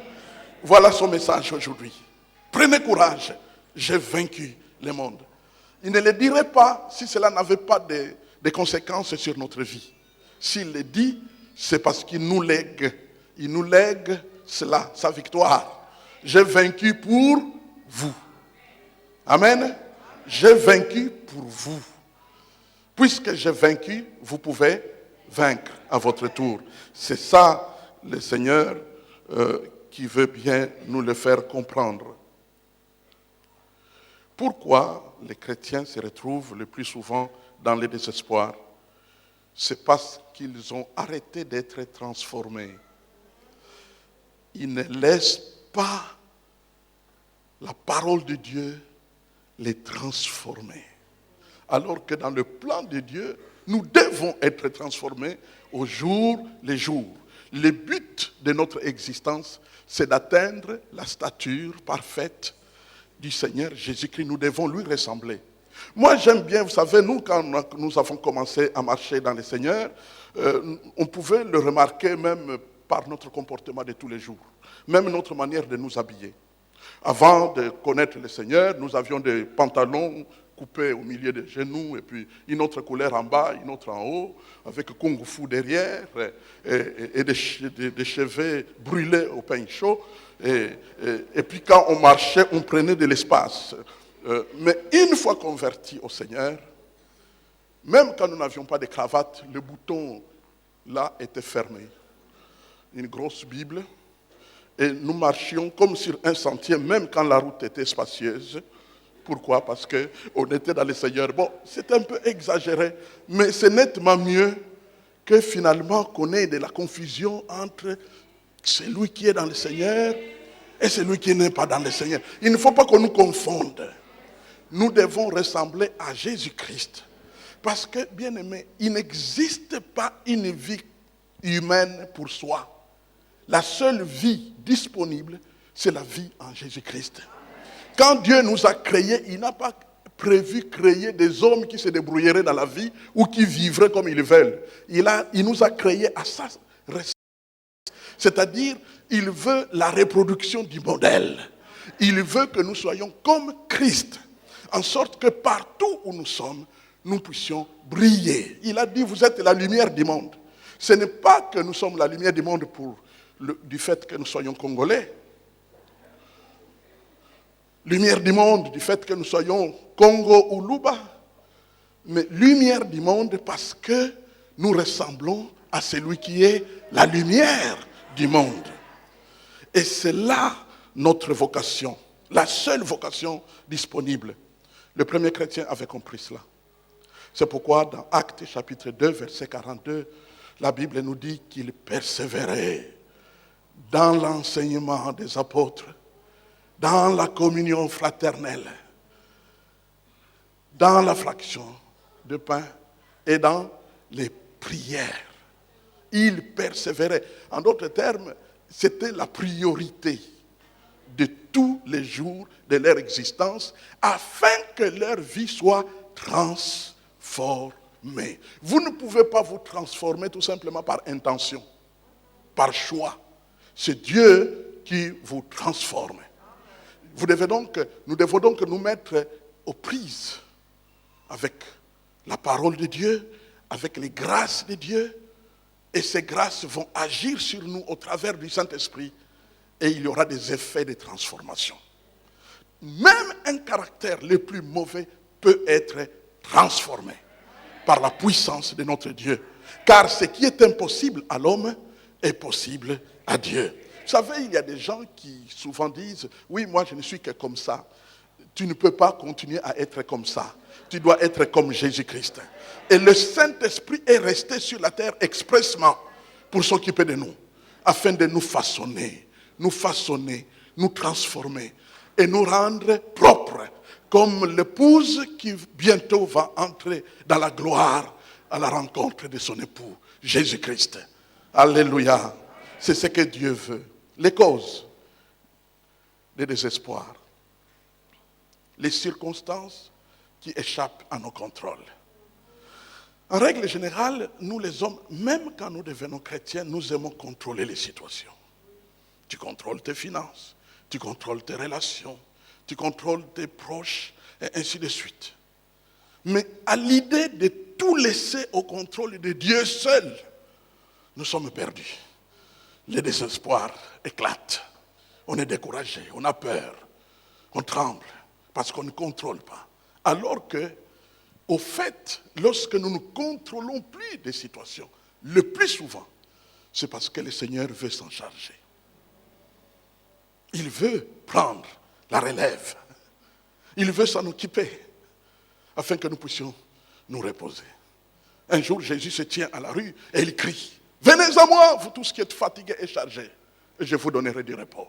Voilà son message aujourd'hui. Prenez courage, j'ai vaincu le monde. Il ne le dirait pas si cela n'avait pas de conséquences sur notre vie. S'il le dit, c'est parce qu'il nous lègue cela, sa victoire. J'ai vaincu pour vous. Amen. J'ai vaincu pour vous. Puisque j'ai vaincu, vous pouvez vaincre à votre tour. C'est ça le Seigneur qui veut bien nous le faire comprendre. Pourquoi les chrétiens se retrouvent le plus souvent dans le désespoir? C'est parce qu'ils ont arrêté d'être transformés. Ils ne laissent pas la parole de Dieu les transformer. Alors que dans le plan de Dieu, nous devons être transformés au jour le jour. Le but de notre existence, c'est d'atteindre la stature parfaite du Seigneur Jésus-Christ. Nous devons lui ressembler. Moi, j'aime bien, vous savez, nous, quand nous avons commencé à marcher dans le Seigneur, on pouvait le remarquer même par notre comportement de tous les jours, même notre manière de nous habiller. Avant de connaître le Seigneur, nous avions des pantalons coupés au milieu des genoux, et puis une autre couleur en bas, une autre en haut, avec kung fu derrière, et des cheveux brûlés au pain chaud. Et puis quand on marchait, on prenait de l'espace. Mais une fois convertis au Seigneur, même quand nous n'avions pas de cravate, le bouton là était fermé. Une grosse Bible. Et nous marchions comme sur un sentier, même quand la route était spacieuse. Pourquoi? Parce qu'on était dans le Seigneur. Bon, c'est un peu exagéré, mais c'est nettement mieux que finalement qu'on ait de la confusion entre celui qui est dans le Seigneur et celui qui n'est pas dans le Seigneur. Il ne faut pas qu'on nous confonde. Nous devons ressembler à Jésus-Christ. Parce que, bien aimé, il n'existe pas une vie humaine pour soi. La seule vie disponible, c'est la vie en Jésus-Christ. Quand Dieu nous a créés, il n'a pas prévu créer des hommes qui se débrouilleraient dans la vie ou qui vivraient comme ils veulent. Il nous a créés à sa ressemblance. C'est-à-dire, il veut la reproduction du modèle. Il veut que nous soyons comme Christ, en sorte que partout où nous sommes, nous puissions briller. Il a dit, vous êtes la lumière du monde. Ce n'est pas que nous sommes la lumière du monde du fait que nous soyons Congolais. Lumière du monde du fait que nous soyons Congo ou Luba. Mais lumière du monde parce que nous ressemblons à celui qui est la lumière du monde. Et c'est là notre vocation, la seule vocation disponible. Le premier chrétien avait compris cela. C'est pourquoi dans Actes chapitre 2, verset 42, la Bible nous dit qu'il persévérait dans l'enseignement des apôtres, dans la communion fraternelle, dans la fraction de pain et dans les prières. Il persévérait. En d'autres termes, c'était la priorité de tous les jours de leur existence afin que leur vie soit transformée. Vous ne pouvez pas vous transformer tout simplement par intention. par choix. C'est Dieu qui vous transforme. Nous devons donc nous mettre aux prises avec la parole de Dieu, avec les grâces de Dieu. Et ces grâces vont agir sur nous au travers du Saint-Esprit. Et il y aura des effets de transformation. Même un caractère le plus mauvais peut être transformé par la puissance de notre Dieu. Car ce qui est impossible à l'homme est possible à Dieu. Vous savez, il y a des gens qui souvent disent, oui, moi je ne suis que comme ça. Tu ne peux pas continuer à être comme ça. Tu dois être comme Jésus-Christ. Et le Saint-Esprit est resté sur la terre expressément pour s'occuper de nous, afin de nous façonner, nous transformer et nous rendre propres, comme l'épouse qui bientôt va entrer dans la gloire à la rencontre de son époux, Jésus-Christ. Alléluia. C'est ce que Dieu veut. Les causes des désespoirs, les circonstances qui échappent à nos contrôles. En règle générale, nous les hommes, même quand nous devenons chrétiens, nous aimons contrôler les situations. Tu contrôles tes finances, tu contrôles tes relations, tu contrôles tes proches, et ainsi de suite. Mais à l'idée de tout laisser au contrôle de Dieu seul, nous sommes perdus. Le désespoir éclate. On est découragé, on a peur, on tremble, parce qu'on ne contrôle pas. Alors que, au fait, lorsque nous ne contrôlons plus des situations, le plus souvent, c'est parce que le Seigneur veut s'en charger. Il veut prendre la relève. Il veut s'en occuper, afin que nous puissions nous reposer. Un jour, Jésus se tient à la rue et il crie, « Venez à moi, vous tous qui êtes fatigués et chargés, et je vous donnerai du repos. »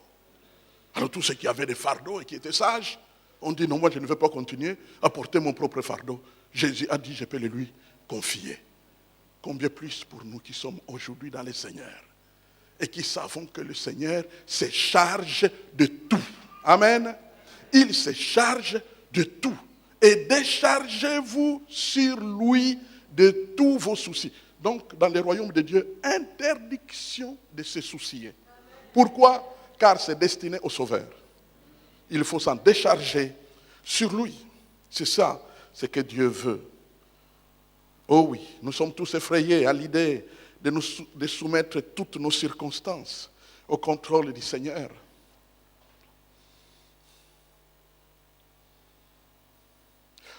Alors tous ceux qui avaient des fardeaux et qui étaient sages, ont dit, non, moi je ne vais pas continuer à porter mon propre fardeau. Jésus a dit, je peux le lui confier. Combien plus pour nous qui sommes aujourd'hui dans le Seigneur et qui savons que le Seigneur se charge de tout. Amen. Il se charge de tout. Et déchargez-vous sur lui de tous vos soucis. Donc, dans le royaume de Dieu, interdiction de se soucier. Pourquoi? Car c'est destiné au Sauveur. Il faut s'en décharger sur lui. C'est ça, ce que Dieu veut. Oh oui, nous sommes tous effrayés à l'idée de soumettre toutes nos circonstances au contrôle du Seigneur.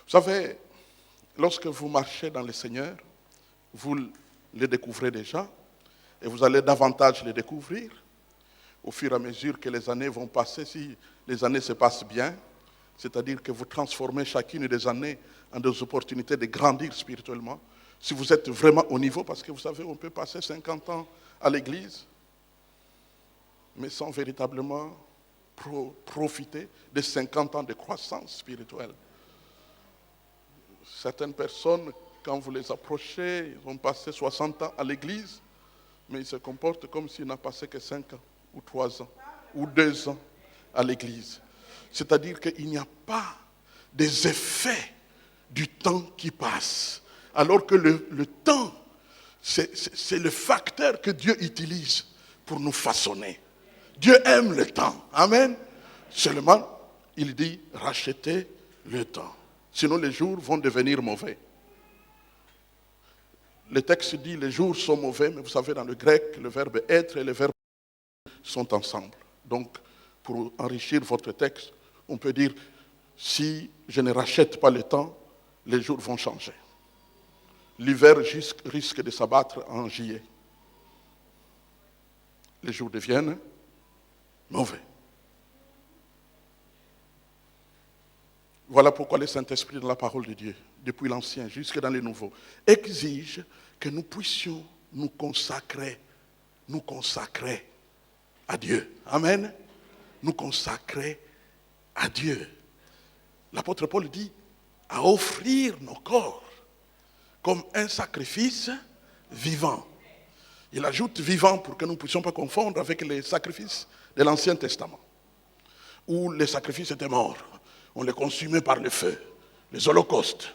Vous savez, lorsque vous marchez dans le Seigneur, vous le découvrez déjà et vous allez davantage le découvrir au fur et à mesure que les années vont passer, si les années se passent bien, c'est-à-dire que vous transformez chacune des années en des opportunités de grandir spirituellement. Si vous êtes vraiment au niveau, parce que vous savez, on peut passer 50 ans à l'église, mais sans véritablement profiter des 50 ans de croissance spirituelle. Certaines personnes, quand vous les approchez, ils ont passé 60 ans à l'église, mais ils se comportent comme s'ils n'ont passé que 5 ans, ou 3 ans, ou 2 ans à l'église. C'est-à-dire qu'il n'y a pas des effets du temps qui passe. Alors que le temps, c'est le facteur que Dieu utilise pour nous façonner. Dieu aime le temps. Amen. Seulement, il dit, rachetez le temps. Sinon, les jours vont devenir mauvais. Le texte dit, les jours sont mauvais, mais vous savez, dans le grec, le verbe être et le verbe sont ensemble. Donc, pour enrichir votre texte, on peut dire, si je ne rachète pas le temps, les jours vont changer. L'hiver risque de s'abattre en juillet. Les jours deviennent mauvais. Voilà pourquoi le Saint-Esprit, dans la parole de Dieu, depuis l'Ancien jusque dans le Nouveau, exige que nous puissions nous consacrer à Dieu. Amen. Nous consacrer à Dieu. L'apôtre Paul dit, à offrir nos corps comme un sacrifice vivant. Il ajoute vivant pour que nous ne puissions pas confondre avec les sacrifices de l'Ancien Testament, où les sacrifices étaient morts. On les consumait par le feu, les holocaustes.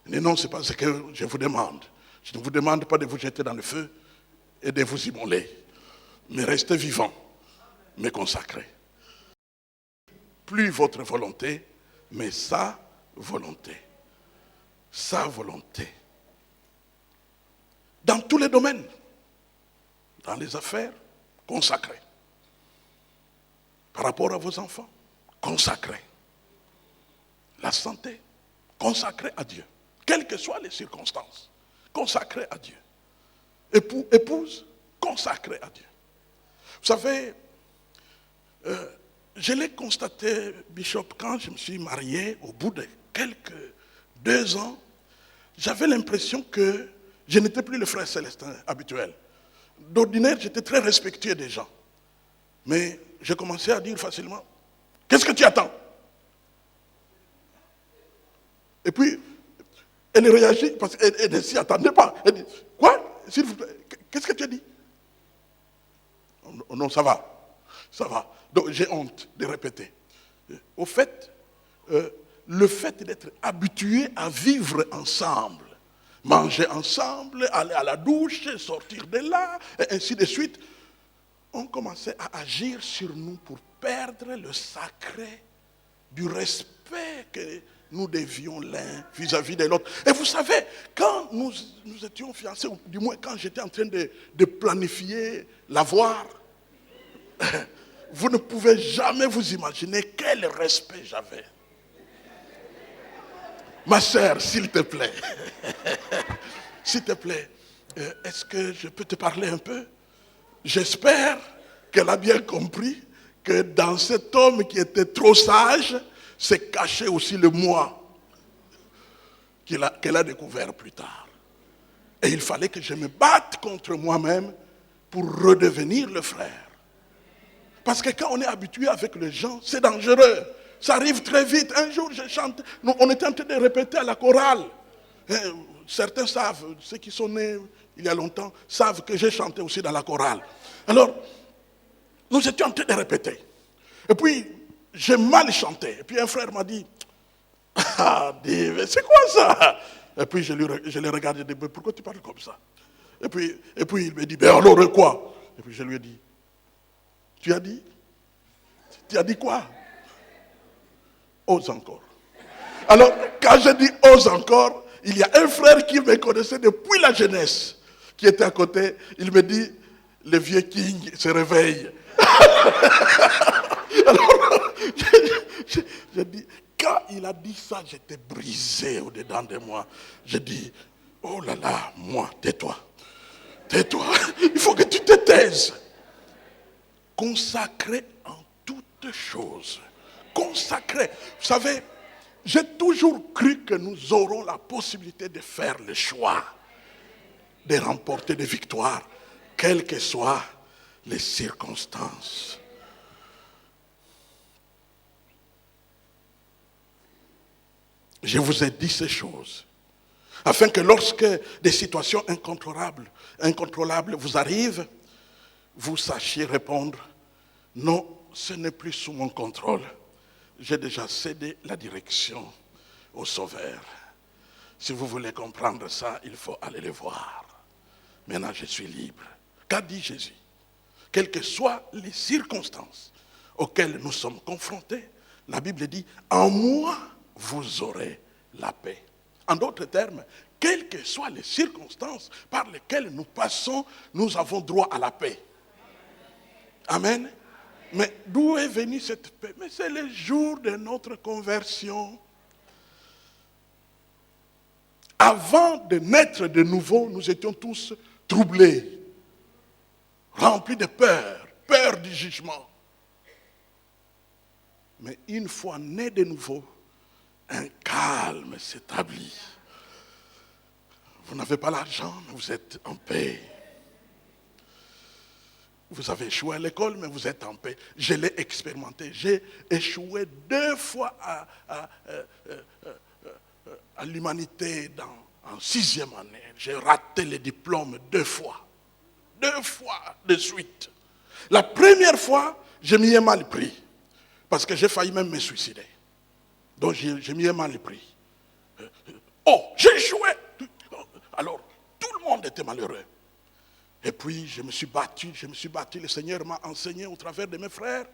Mais non, ce n'est pas ce que je vous demande. Je ne vous demande pas de vous jeter dans le feu et de vous immoler. mais restez vivant, mais consacré. Plus votre volonté, mais sa volonté. Sa volonté. Dans tous les domaines, dans les affaires, consacré. Par rapport à vos enfants, consacré. La santé, consacré à Dieu. Quelles que soient les circonstances, consacré à Dieu. Épouse, consacré à Dieu. Vous savez, je l'ai constaté, Bishop, quand je me suis marié, au bout de quelques 2 ans, j'avais l'impression que je n'étais plus le frère Célestin habituel. D'ordinaire, j'étais très respectueux des gens. Mais j'ai commencé à dire facilement, qu'est-ce que tu attends? Et puis, elle réagit parce qu'elle ne s'y attendait pas. Elle dit, quoi? S'il vous plaît, qu'est-ce que tu as dit? Oh, non, ça va. Ça va. Donc j'ai honte de répéter. Au fait, le fait d'être habitué à vivre ensemble, manger ensemble, aller à la douche, sortir de là, et ainsi de suite, on commençait à agir sur nous pour perdre le sacré du respect que nous devions l'un vis-à-vis de l'autre. Et vous savez, quand nous étions fiancés, ou du moins quand j'étais en train de planifier l'avoir, vous ne pouvez jamais vous imaginer quel respect j'avais. Ma sœur, s'il te plaît, s'il te plaît, est-ce que je peux te parler un peu? J'espère qu'elle a bien compris que dans cet homme qui était trop sage, s'est caché aussi le moi qu'elle a découvert plus tard. Et il fallait que je me batte contre moi-même pour redevenir le frère. Parce que quand on est habitué avec les gens, c'est dangereux. Ça arrive très vite. Un jour, je chante. On était en train de répéter à la chorale. Certains savent, ceux qui sont nés il y a longtemps, savent que j'ai chanté aussi dans la chorale. Alors, nous étions en train de répéter. Et puis, j'ai mal chanté. Et puis un frère m'a dit, ah, c'est quoi ça? Et puis je l'ai regardé, dit, pourquoi tu parles comme ça? Et puis il me dit, ben alors quoi? Et puis je lui ai dit, tu as dit quoi? Ose encore. Alors, quand je dis ose encore, il y a un frère qui me connaissait depuis la jeunesse, qui était à côté. Il me dit, le vieux King se réveille. Alors, je dis, quand il a dit ça, j'étais brisé au-dedans de moi. Je dis, oh là là, moi, tais-toi. Tais-toi, il faut que tu te taises. Consacré en toutes choses. Consacré. Vous savez, j'ai toujours cru que nous aurons la possibilité de faire le choix, de remporter des victoires, quelles que soient les circonstances. Je vous ai dit ces choses, afin que lorsque des situations incontrôlables vous arrivent, vous sachiez répondre, non, ce n'est plus sous mon contrôle. J'ai déjà cédé la direction au Sauveur. Si vous voulez comprendre ça, il faut aller le voir. Maintenant, je suis libre. Qu'a dit Jésus? Quelles que soient les circonstances auxquelles nous sommes confrontés, la Bible dit, en moi, vous aurez la paix. En d'autres termes, quelles que soient les circonstances par lesquelles nous passons, nous avons droit à la paix. Amen. Mais d'où est venue cette paix? Mais c'est le jour de notre conversion. Avant de naître de nouveau, nous étions tous troublés, remplis de peur, peur du jugement. Mais une fois nés de nouveau, un calme s'établit. Vous n'avez pas l'argent, mais vous êtes en paix. Vous avez échoué à l'école, mais vous êtes en paix. Je l'ai expérimenté. J'ai échoué 2 fois à l'humanité en 6e année. J'ai raté les diplômes 2 fois. 2 fois de suite. La première fois, je m'y ai mal pris. Parce que j'ai failli même me suicider. Donc je m'y ai mal pris. Oh, j'ai échoué. Alors, tout le monde était malheureux. Et puis je me suis battu, le Seigneur m'a enseigné au travers de mes frères.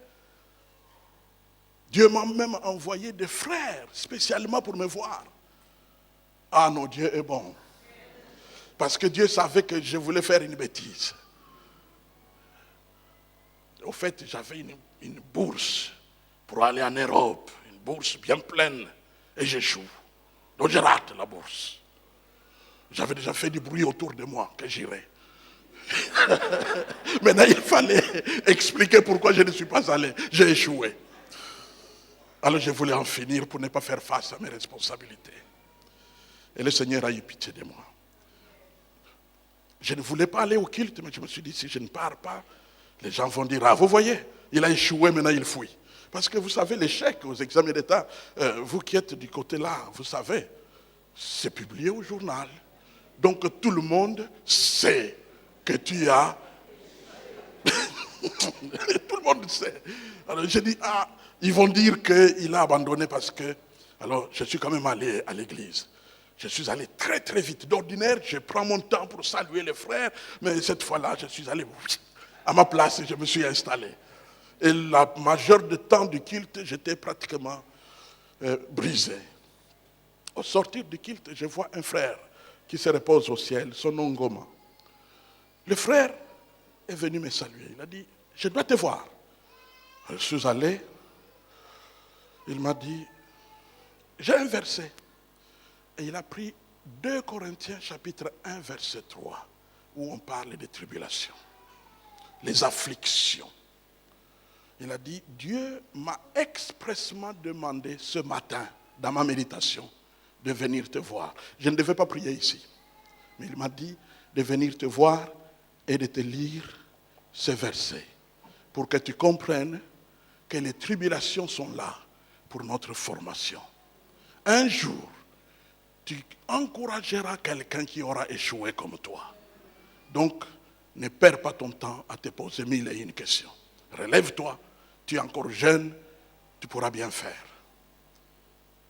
Dieu m'a même envoyé des frères spécialement pour me voir. Ah non, Dieu est bon. Parce que Dieu savait que je voulais faire une bêtise. Au fait, j'avais une bourse pour aller en Europe, une bourse bien pleine, et j'échoue. Donc je rate la bourse. J'avais déjà fait du bruit autour de moi que j'irais. Maintenant, il fallait expliquer pourquoi je ne suis pas allé. J'ai échoué. Alors je voulais en finir pour ne pas faire face à mes responsabilités. Et le Seigneur a eu pitié de moi. Je ne voulais pas aller au culte, mais je me suis dit, si je ne pars pas, les gens vont dire, ah, vous voyez, il a échoué, maintenant il fuit. Parce que vous savez, l'échec aux examens d'État, vous qui êtes du côté là, vous savez, c'est publié au journal. Donc tout le monde sait que tu as... Tout le monde sait. Alors j'ai dit, ah, ils vont dire qu'il a abandonné parce que... Alors je suis quand même allé à l'église. Je suis allé très très vite. D'ordinaire, je prends mon temps pour saluer les frères, mais cette fois-là, je suis allé à ma place et je me suis installé. Et la majeure du temps du culte, j'étais pratiquement brisé. Au sortir du culte, je vois un frère qui se repose au ciel, son nom Ngoma. Le frère est venu me saluer. Il a dit, je dois te voir. Je suis allé. Il m'a dit, j'ai un verset. Et il a pris 2 Corinthiens chapitre 1 verset 3 où on parle des tribulations, les afflictions. Il a dit, Dieu m'a expressément demandé ce matin, dans ma méditation, de venir te voir. Je ne devais pas prier ici, mais il m'a dit de venir te voir et de te lire ce verset pour que tu comprennes que les tribulations sont là pour notre formation. Un jour, tu encourageras quelqu'un qui aura échoué comme toi. Donc, ne perds pas ton temps à te poser 1001 questions. Relève-toi, tu es encore jeune, tu pourras bien faire.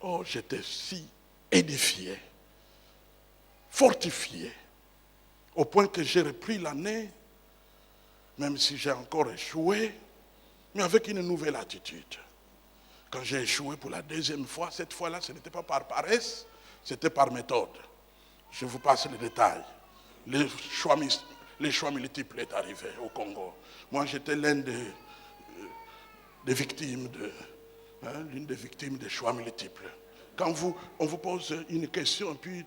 Oh, j'étais si édifié, fortifié, au point que j'ai repris l'année, même si j'ai encore échoué, mais avec une nouvelle attitude. Quand j'ai échoué pour la 2e fois, cette fois-là, ce n'était pas par paresse, c'était par méthode. Je vous passe les détails. Les choix multiples est arrivé au Congo. Moi, j'étais l'une des victimes l'une des victimes des choix multiples. Quand on vous pose une question, puis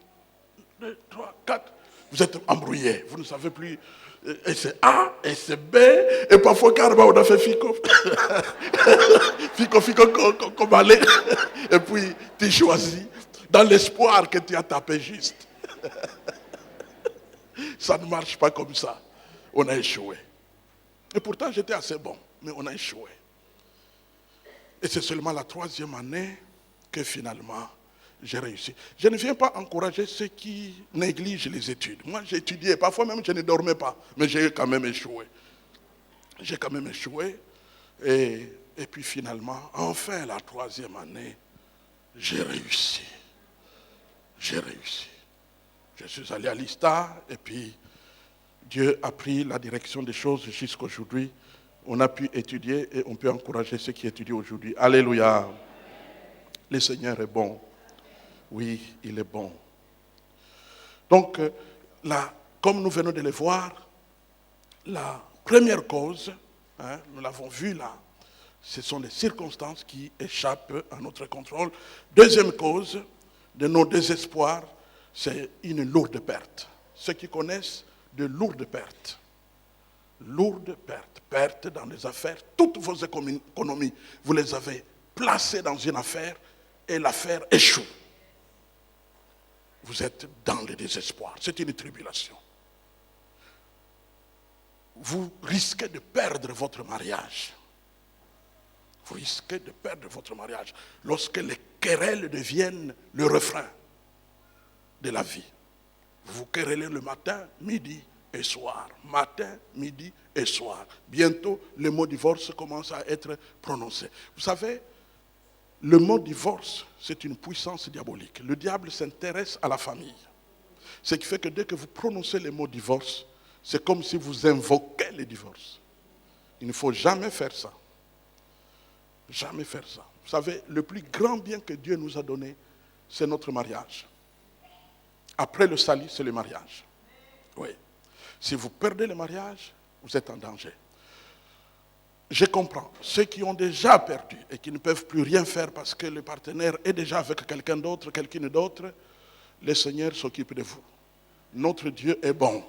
2, 3, 4, vous êtes embrouillé. Vous ne savez plus. Et c'est A, et c'est B, et parfois carrément on a fait fico. fico, comme aller. Et puis tu choisis dans l'espoir que tu as tapé juste. Ça ne marche pas comme ça. On a échoué. Et pourtant j'étais assez bon, mais on a échoué. Et c'est seulement la 3e année que finalement j'ai réussi. Je ne viens pas encourager ceux qui négligent les études. Moi, j'ai étudié. Parfois même, je ne dormais pas. Mais j'ai quand même échoué. J'ai quand même échoué. Et puis finalement, enfin, la 3e année, j'ai réussi. J'ai réussi. Je suis allé à l'ISTA et puis Dieu a pris la direction des choses jusqu'à aujourd'hui. On a pu étudier et on peut encourager ceux qui étudient aujourd'hui. Alléluia. Le Seigneur est bon. Oui, il est bon. Donc, là, comme nous venons de le voir, la première cause, nous l'avons vu là, ce sont les circonstances qui échappent à notre contrôle. Deuxième cause de nos désespoirs, c'est une lourde perte. Ceux qui connaissent de lourdes pertes. Lourdes pertes. Pertes dans les affaires. Toutes vos économies, vous les avez placées dans une affaire et l'affaire échoue. Vous êtes dans le désespoir. C'est une tribulation. Vous risquez de perdre votre mariage. Vous risquez de perdre votre mariage lorsque les querelles deviennent le refrain de la vie. Vous vous querellez le matin, midi et soir. Matin, midi et soir. Bientôt, le mot divorce commence à être prononcé. Vous savez, le mot divorce, c'est une puissance diabolique. Le diable s'intéresse à la famille. Ce qui fait que dès que vous prononcez le mot divorce, c'est comme si vous invoquez le divorce. Il ne faut jamais faire ça. Jamais faire ça. Vous savez, le plus grand bien que Dieu nous a donné, c'est notre mariage. Après le salut, c'est le mariage. Oui. Si vous perdez le mariage, vous êtes en danger. Je comprends. Ceux qui ont déjà perdu et qui ne peuvent plus rien faire parce que le partenaire est déjà avec quelqu'un d'autre, quelqu'un d'autre, le Seigneur s'occupe de vous. Notre Dieu est bon.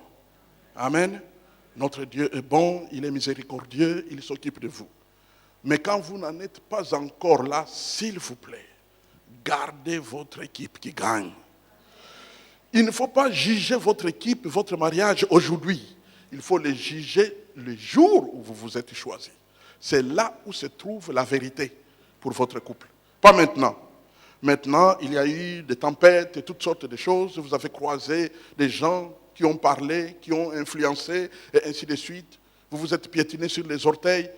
Amen. Notre Dieu est bon, il est miséricordieux, il s'occupe de vous. Mais quand vous n'en êtes pas encore là, s'il vous plaît, gardez votre équipe qui gagne. Il ne faut pas juger votre équipe, votre mariage aujourd'hui. Il faut le juger le jour où vous vous êtes choisi. C'est là où se trouve la vérité pour votre couple. Pas maintenant. Maintenant, il y a eu des tempêtes et toutes sortes de choses. Vous avez croisé des gens qui ont parlé, qui ont influencé, et ainsi de suite. Vous vous êtes piétiné sur les orteils.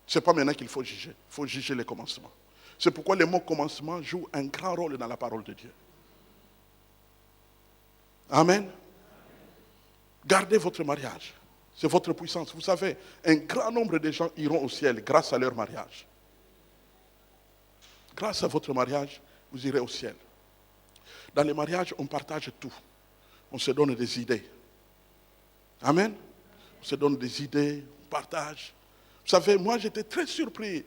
Ce n'est pas maintenant qu'il faut juger. Il faut juger les commencements. C'est pourquoi le mot commencement joue un grand rôle dans la parole de Dieu. Amen. Gardez votre mariage. C'est votre puissance. Vous savez, un grand nombre de gens iront au ciel grâce à leur mariage. Grâce à votre mariage, vous irez au ciel. Dans les mariages, on partage tout. On se donne des idées. Amen. On se donne des idées, on partage. Vous savez, moi j'étais très surpris.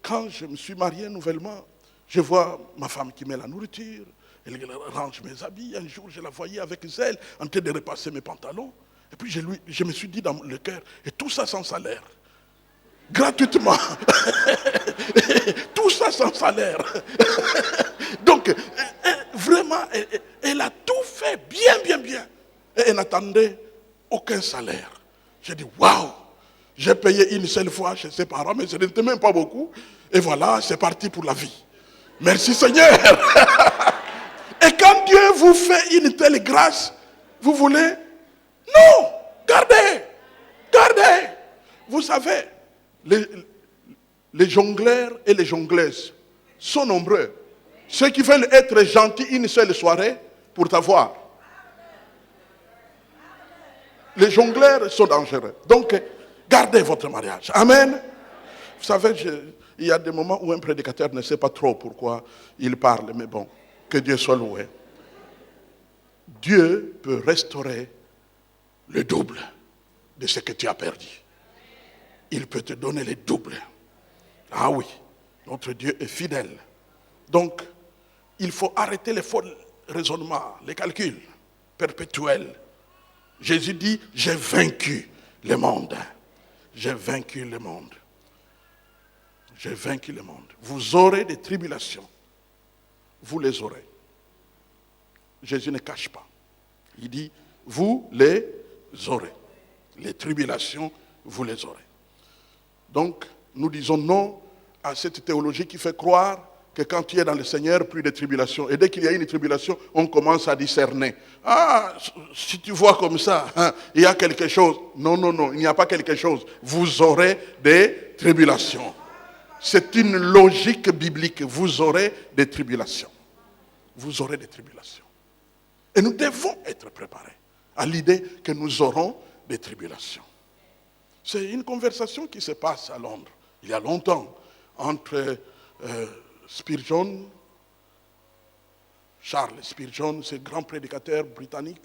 Quand je me suis marié nouvellement, je vois ma femme qui met la nourriture, elle range mes habits. Un jour, je la voyais avec zèle en train de repasser mes pantalons. Et puis je me suis dit dans le cœur, et tout ça sans salaire. Gratuitement. Tout ça sans salaire. Donc, vraiment, elle a tout fait bien. Et elle n'attendait aucun salaire. J'ai dit, waouh! J'ai payé une seule fois chez ses parents, mais ce n'était même pas beaucoup. Et voilà, c'est parti pour la vie. Merci Seigneur. Et quand Dieu vous fait une telle grâce, vous voulez? Non! Gardez! Vous savez, les jongleurs et les jongleuses sont nombreux. Ceux qui veulent être gentils une seule soirée pour t'avoir. Les jongleurs sont dangereux. Donc, gardez votre mariage. Amen. Vous savez, il y a des moments où un prédicateur ne sait pas trop pourquoi il parle. Mais bon, que Dieu soit loué. Dieu peut restaurer le double de ce que tu as perdu. Il peut te donner le double. Ah oui, notre Dieu est fidèle. Donc, il faut arrêter les faux raisonnements, les calculs perpétuels. Jésus dit, j'ai vaincu le monde. J'ai vaincu le monde. J'ai vaincu le monde. Vous aurez des tribulations. Vous les aurez. Jésus ne cache pas. Il dit, vous les aurez. Les tribulations, vous les aurez. Donc, nous disons non à cette théologie qui fait croire que quand tu es dans le Seigneur, plus de tribulations. Et dès qu'il y a une tribulation, on commence à discerner. Ah, si tu vois comme ça, hein, il y a quelque chose. Non, il n'y a pas quelque chose. Vous aurez des tribulations. C'est une logique biblique. Vous aurez des tribulations. Vous aurez des tribulations. Et nous devons être préparés à l'idée que nous aurons des tribulations. C'est une conversation qui se passe à Londres, il y a longtemps, entre Spurgeon, Charles Spurgeon, ce grand prédicateur britannique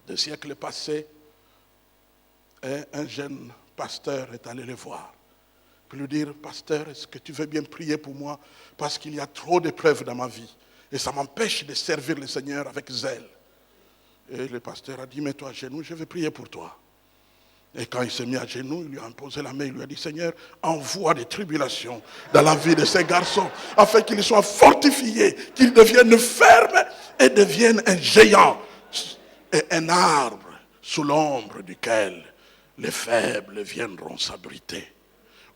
des siècles passés, et un jeune pasteur est allé le voir. Pour lui dire, pasteur, est-ce que tu veux bien prier pour moi? Parce qu'il y a trop d'épreuves dans ma vie. Et ça m'empêche de servir le Seigneur avec zèle. Et le pasteur a dit, mets-toi à genoux, je vais prier pour toi. Et quand il s'est mis à genoux, il lui a imposé la main, il lui a dit, Seigneur, envoie des tribulations dans la vie de ces garçons, afin qu'ils soient fortifiés, qu'ils deviennent fermes et deviennent un géant et un arbre sous l'ombre duquel les faibles viendront s'abriter.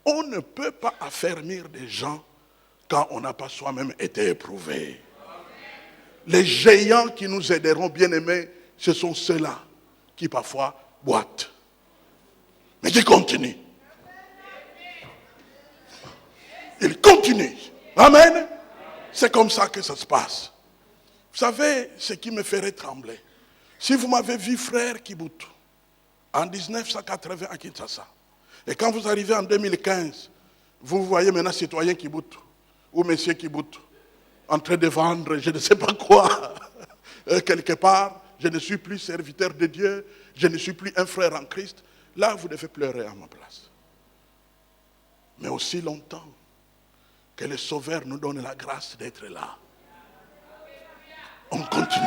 On ne peut pas affermir des gens quand on n'a pas soi-même été éprouvé. Les géants qui nous aideront, bien-aimés, ce sont ceux-là qui parfois boitent. Mais qui continuent. Ils continuent. Amen. C'est comme ça que ça se passe. Vous savez, ce qui me ferait trembler, Si vous m'avez vu, frère Kibutu, en 1980 à Kinshasa, et quand vous arrivez en 2015, vous voyez maintenant citoyen Kibutu, ou monsieur Kibutu, en train de vendre je ne sais pas quoi, quelque part, je ne suis plus serviteur de Dieu, je ne suis plus un frère en Christ, là vous devez pleurer à ma place. Mais aussi longtemps que le Sauveur nous donne la grâce d'être là. On continue.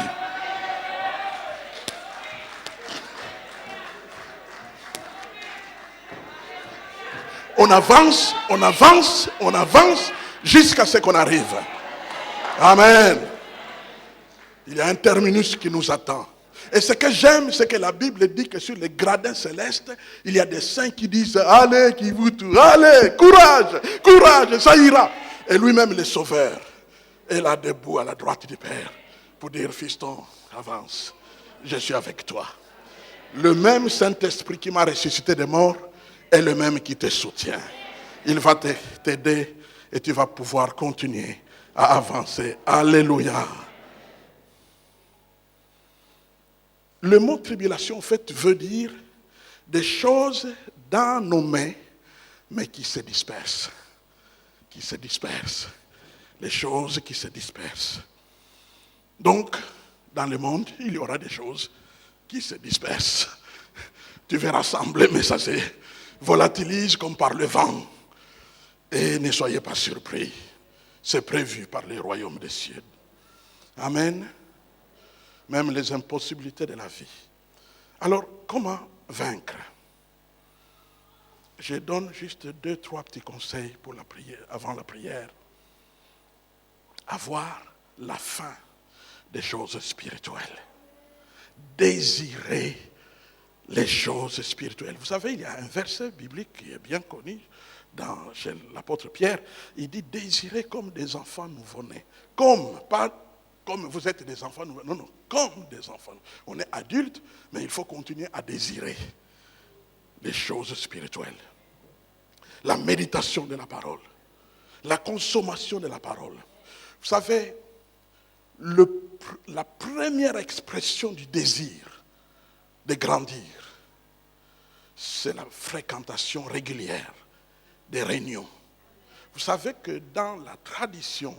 On avance, on avance, on avance jusqu'à ce qu'on arrive. Amen. Il y a un terminus qui nous attend. Et ce que j'aime, c'est que la Bible dit que sur les gradins célestes, il y a des saints qui disent, allez, Kibutu, allez, courage, courage, ça ira. Et lui-même, le Sauveur, est là debout à la droite du Père pour dire, fiston, avance, je suis avec toi. Le même Saint-Esprit qui m'a ressuscité des morts est le même qui te soutient. Il va t'aider et tu vas pouvoir continuer à avancer. Alléluia. Le mot tribulation, en fait, veut dire des choses dans nos mains, mais qui se dispersent. Qui se dispersent. Les choses qui se dispersent. Donc, dans le monde, il y aura des choses qui se dispersent. Tu vas rassembler, mais ça se volatilise comme par le vent. Et ne soyez pas surpris. C'est prévu par les royaumes des cieux. Amen. Même les impossibilités de la vie. Alors, comment vaincre? Je donne juste 2-3 petits conseils pour la prière, avant la prière. Avoir la faim des choses spirituelles. Désirer les choses spirituelles. Vous savez, il y a un verset biblique qui est bien connu chez l'apôtre Pierre. Il dit, désirez comme des enfants nouveau-nés. Pas comme vous êtes des enfants nouveau-nés. Non, comme des enfants. On est adulte, mais il faut continuer à désirer les choses spirituelles. La méditation de la parole. La consommation de la parole. Vous savez, la première expression du désir de grandir, c'est la fréquentation régulière des réunions. Vous savez que dans la tradition,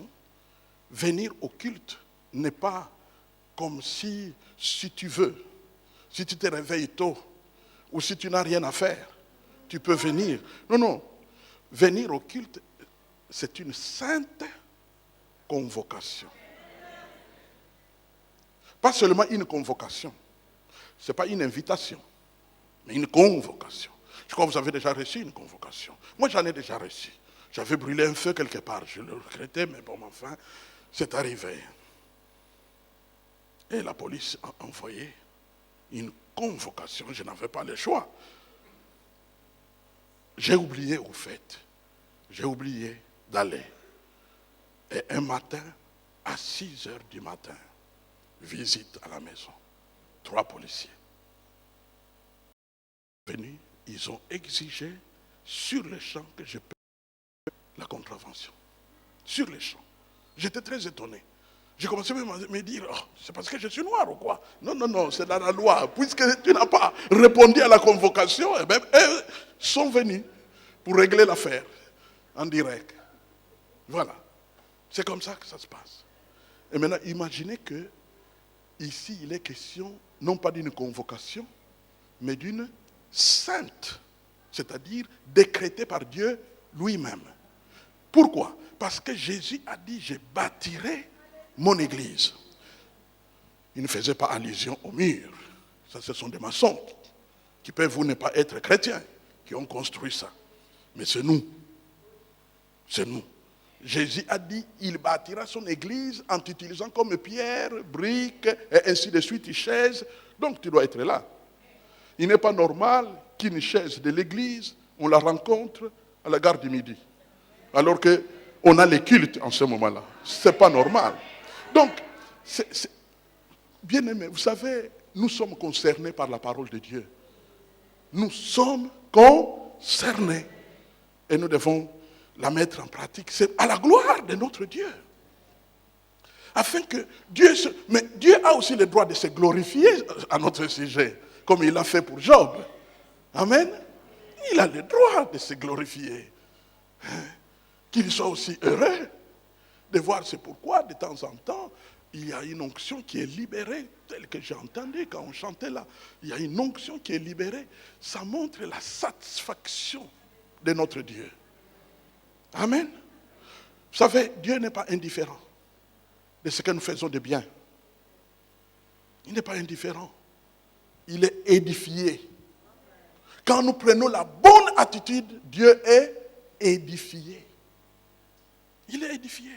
venir au culte n'est pas comme si tu veux, si tu te réveilles tôt, ou si tu n'as rien à faire, tu peux venir. Non, venir au culte, c'est une sainte convocation. Pas seulement une convocation. Ce n'est pas une invitation, mais une convocation. Je crois que vous avez déjà reçu une convocation. Moi, j'en ai déjà reçu. J'avais brûlé un feu quelque part. Je le regrettais, mais bon, enfin, c'est arrivé. Et la police a envoyé une convocation. Je n'avais pas le choix. J'ai oublié, au fait. J'ai oublié d'aller. Et un matin, à 6 heures du matin, visite à la maison. 3 policiers. Venus, ils ont exigé sur le champ que je paie la contravention. Sur le champ. J'étais très étonné. J'ai commencé à me dire, oh, c'est parce que je suis noir ou quoi? Non, c'est dans la loi. Puisque tu n'as pas répondu à la convocation, eh bien, eux sont venus pour régler l'affaire en direct. Voilà. C'est comme ça que ça se passe. Et maintenant, imaginez que ici, il est question, non pas d'une convocation, mais d'une sainte, c'est-à-dire décrétée par Dieu lui-même. Pourquoi? Parce que Jésus a dit, je bâtirai mon église. Il ne faisait pas allusion au mur. Ça, ce sont des maçons qui peuvent ne pas être chrétiens, qui ont construit ça. Mais c'est nous. C'est nous. Jésus a dit, il bâtira son église en t'utilisant comme pierre, brique, et ainsi de suite, chaise. Donc tu dois être là. Il n'est pas normal qu'une chaise de l'église, on la rencontre à la gare du Midi. Alors qu'on a les cultes en ce moment-là. Ce n'est pas normal. Donc, bien aimé, vous savez, nous sommes concernés par la parole de Dieu. Nous sommes concernés. Et nous devons la mettre en pratique. C'est à la gloire de notre Dieu. Afin que mais Dieu a aussi le droit de se glorifier à notre sujet, comme il l'a fait pour Job. Amen. Il a le droit de se glorifier. Qu'il soit aussi heureux de voir. C'est pourquoi, de temps en temps, il y a une onction qui est libérée, telle que j'ai entendu quand on chantait là. Il y a une onction qui est libérée. Ça montre la satisfaction de notre Dieu. Amen. Vous savez, Dieu n'est pas indifférent de ce que nous faisons de bien. Il n'est pas indifférent. Il est édifié. Quand nous prenons la bonne attitude, Dieu est édifié. Il est édifié.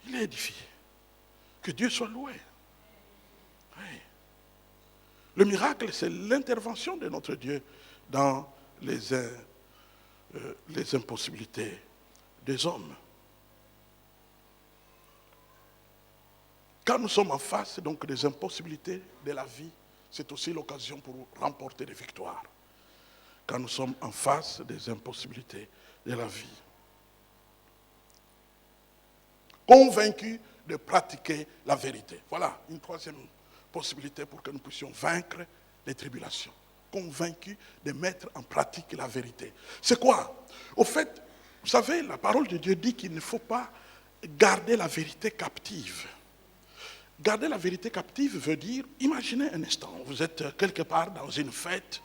Il est édifié. Que Dieu soit loué. Oui. Le miracle, c'est l'intervention de notre Dieu dans les impossibilités des hommes. Quand nous sommes en face donc des impossibilités de la vie, c'est aussi l'occasion pour remporter des victoires. Quand nous sommes en face des impossibilités de la vie. Convaincus de pratiquer la vérité. Voilà une troisième possibilité pour que nous puissions vaincre les tribulations. Convaincus de mettre en pratique la vérité. C'est quoi? Au fait, vous savez, la parole de Dieu dit qu'il ne faut pas garder la vérité captive. Garder la vérité captive veut dire, imaginez un instant, vous êtes quelque part dans une fête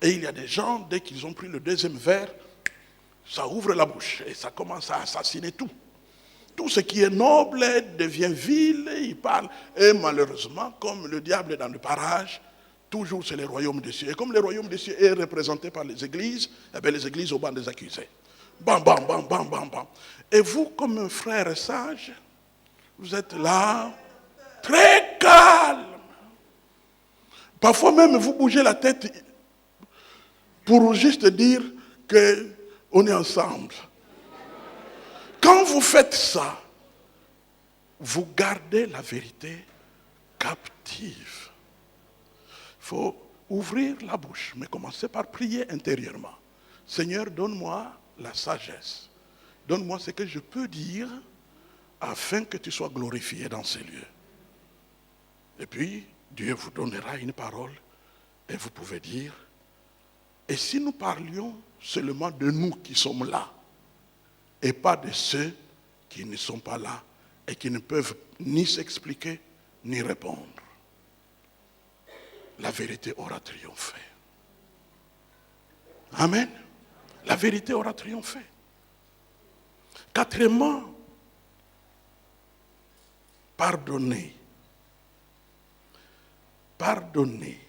et il y a des gens, dès qu'ils ont pris le deuxième verre, ça ouvre la bouche et ça commence à assassiner tout. Tout ce qui est noble devient vil, ils parlent. Et malheureusement, comme le diable est dans le parage, toujours c'est le royaume des cieux. Et comme le royaume des cieux est représenté par les églises, eh bien les églises au banc des accusés. Bam, bam, bam, bam, bam, bam. Et vous, comme un frère sage, vous êtes là, très calme. Parfois même, vous bougez la tête pour juste dire qu'on est ensemble. Quand vous faites ça, vous gardez la vérité captive. Il faut ouvrir la bouche, mais commencer par prier intérieurement. Seigneur, donne-moi la sagesse. Donne-moi ce que je peux dire afin que tu sois glorifié dans ces lieux. Et puis, Dieu vous donnera une parole et vous pouvez dire, et si nous parlions seulement de nous qui sommes là, et pas de ceux qui ne sont pas là et qui ne peuvent ni s'expliquer ni répondre, la vérité aura triomphé. Amen. La vérité aura triomphé. Quatrièmement, pardonner. Pardonner.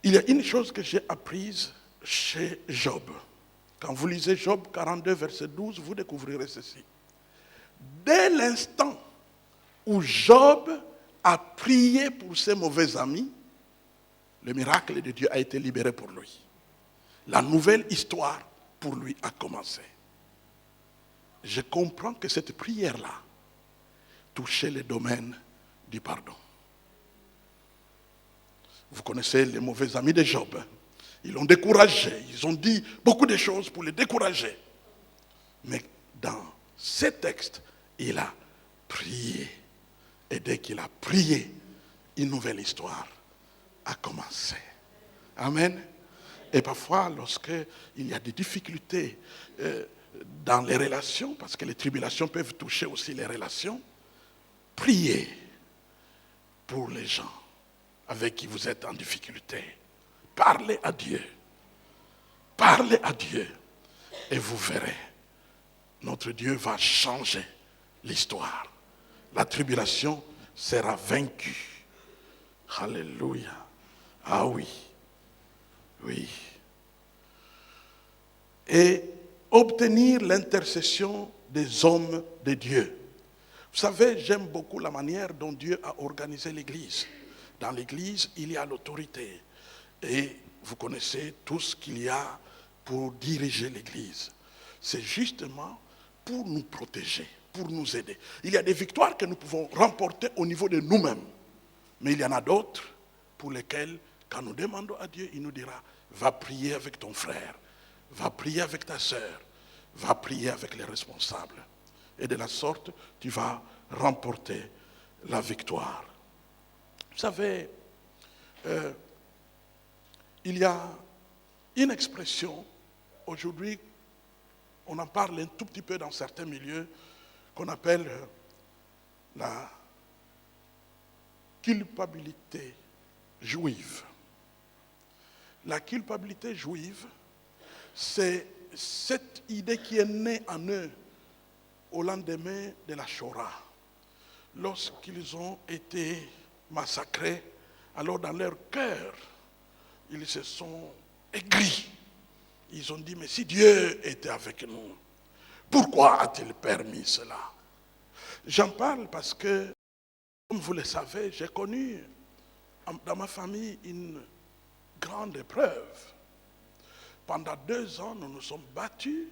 Il y a une chose que j'ai apprise chez Job. Quand vous lisez Job 42, verset 12, vous découvrirez ceci. Dès l'instant où Job a prié pour ses mauvais amis, le miracle de Dieu a été libéré pour lui. La nouvelle histoire pour lui a commencé. Je comprends que cette prière-là touchait le domaine du pardon. Vous connaissez les mauvais amis de Job. Ils l'ont découragé. Ils ont dit beaucoup de choses pour le décourager. Mais dans ces textes, il a prié. Et dès qu'il a prié, une nouvelle histoire a commencé. Amen. Et parfois, lorsqu'il y a des difficultés dans les relations, parce que les tribulations peuvent toucher aussi les relations, priez pour les gens avec qui vous êtes en difficulté. Parlez à Dieu. Parlez à Dieu. Et vous verrez, notre Dieu va changer l'histoire. La tribulation sera vaincue. Alléluia. Ah oui. Oui. Et obtenir l'intercession des hommes de Dieu. Vous savez, j'aime beaucoup la manière dont Dieu a organisé l'Église. Dans l'Église, il y a l'autorité. Et vous connaissez tout ce qu'il y a pour diriger l'Église. C'est justement pour nous protéger, pour nous aider. Il y a des victoires que nous pouvons remporter au niveau de nous-mêmes. Mais il y en a d'autres pour lesquelles, quand nous demandons à Dieu, il nous dira, va prier avec ton frère, va prier avec ta sœur, va prier avec les responsables. Et de la sorte, tu vas remporter la victoire. Vous savez, il y a une expression, aujourd'hui, on en parle un tout petit peu dans certains milieux, qu'on appelle la culpabilité juive. La culpabilité juive, c'est cette idée qui est née en eux au lendemain de la Shoah. Lorsqu'ils ont été massacrés, alors dans leur cœur, ils se sont aigris. Ils ont dit, mais si Dieu était avec nous, pourquoi a-t-il permis cela? J'en parle parce que, comme vous le savez, j'ai connu dans ma famille une grande épreuve. Pendant 2 ans, nous nous sommes battus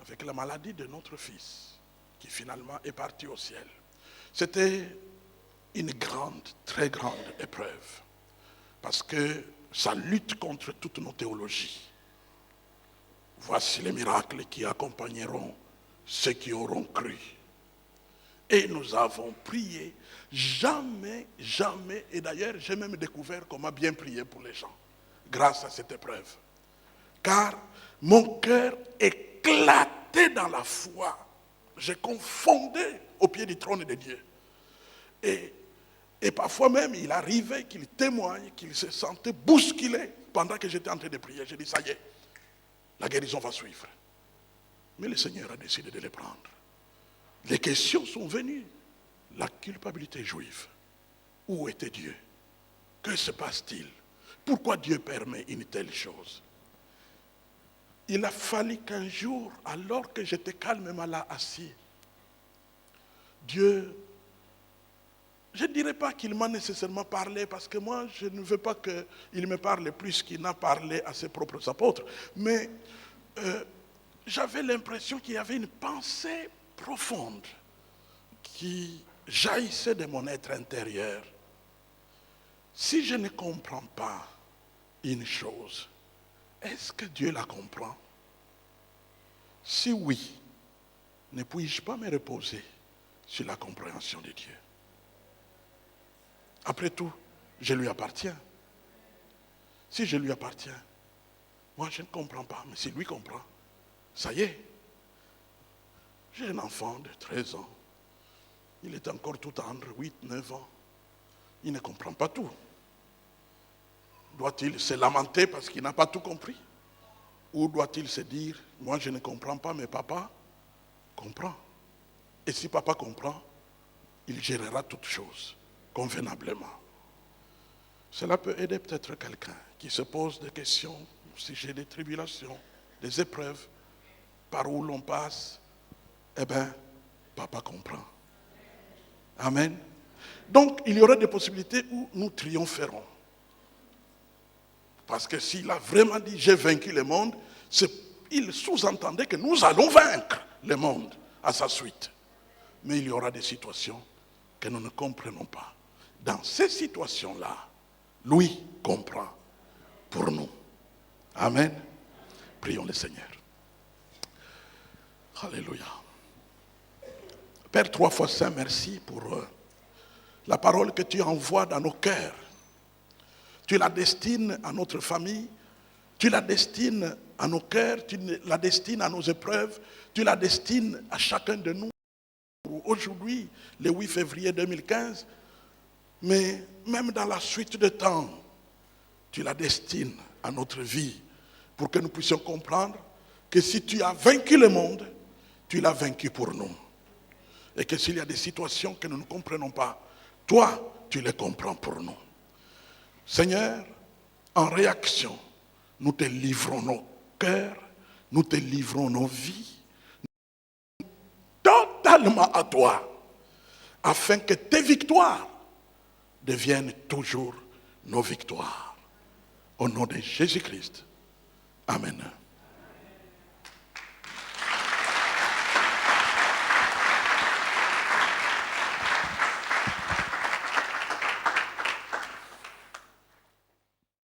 avec la maladie de notre fils, qui finalement est parti au ciel. C'était une grande, très grande épreuve, parce que ça lutte contre toutes nos théologies. Voici les miracles qui accompagneront ceux qui auront cru. Et nous avons prié, jamais, jamais, et d'ailleurs j'ai même découvert comment bien prier pour les gens, grâce à cette épreuve. Car mon cœur éclatait dans la foi. Je confondais au pied du trône de Dieu. Et parfois même, il arrivait qu'il témoigne, qu'il se sentait bousculé pendant que j'étais en train de prier. J'ai dit, ça y est, la guérison va suivre. Mais le Seigneur a décidé de les prendre. Les questions sont venues. La culpabilité juive. Où était Dieu? Que se passe-t-il? Pourquoi Dieu permet une telle chose? Il a fallu qu'un jour, alors que j'étais calmement là assis, Dieu, je ne dirais pas qu'il m'a nécessairement parlé, parce que moi, je ne veux pas qu'il me parle plus qu'il n'a parlé à ses propres apôtres, mais j'avais l'impression qu'il y avait une pensée profonde qui jaillissait de mon être intérieur. Si je ne comprends pas une chose, est-ce que Dieu la comprend? Si oui, ne puis-je pas me reposer sur la compréhension de Dieu? Après tout, je lui appartiens. Si je lui appartiens, moi je ne comprends pas, mais si lui comprend, ça y est. J'ai un enfant de 13 ans. Il est encore tout tendre, 8, 9 ans. Il ne comprend pas tout. Doit-il se lamenter parce qu'il n'a pas tout compris? Ou doit-il se dire, moi je ne comprends pas, mais papa comprend. Et si papa comprend, il gérera toutes choses convenablement. Cela peut aider peut-être quelqu'un qui se pose des questions au sujet des tribulations, des épreuves, par où l'on passe. Eh bien, papa comprend. Amen. Donc, il y aura des possibilités où nous triompherons. Parce que s'il a vraiment dit « j'ai vaincu le monde », il sous-entendait que nous allons vaincre le monde à sa suite. Mais il y aura des situations que nous ne comprenons pas. Dans ces situations-là, lui comprend pour nous. Amen. Prions le Seigneur. Alléluia. Père 3 fois saint, merci pour la parole que tu envoies dans nos cœurs. Tu la destines à notre famille, tu la destines à nos cœurs, tu la destines à nos épreuves, tu la destines à chacun de nous. Aujourd'hui, le 8 février 2015, mais même dans la suite de temps, tu la destines à notre vie pour que nous puissions comprendre que si tu as vaincu le monde, tu l'as vaincu pour nous. Et que s'il y a des situations que nous ne comprenons pas, toi, tu les comprends pour nous. Seigneur, en réaction, nous te livrons nos cœurs, nous te livrons nos vies, totalement à toi, afin que tes victoires deviennent toujours nos victoires. Au nom de Jésus-Christ. Amen.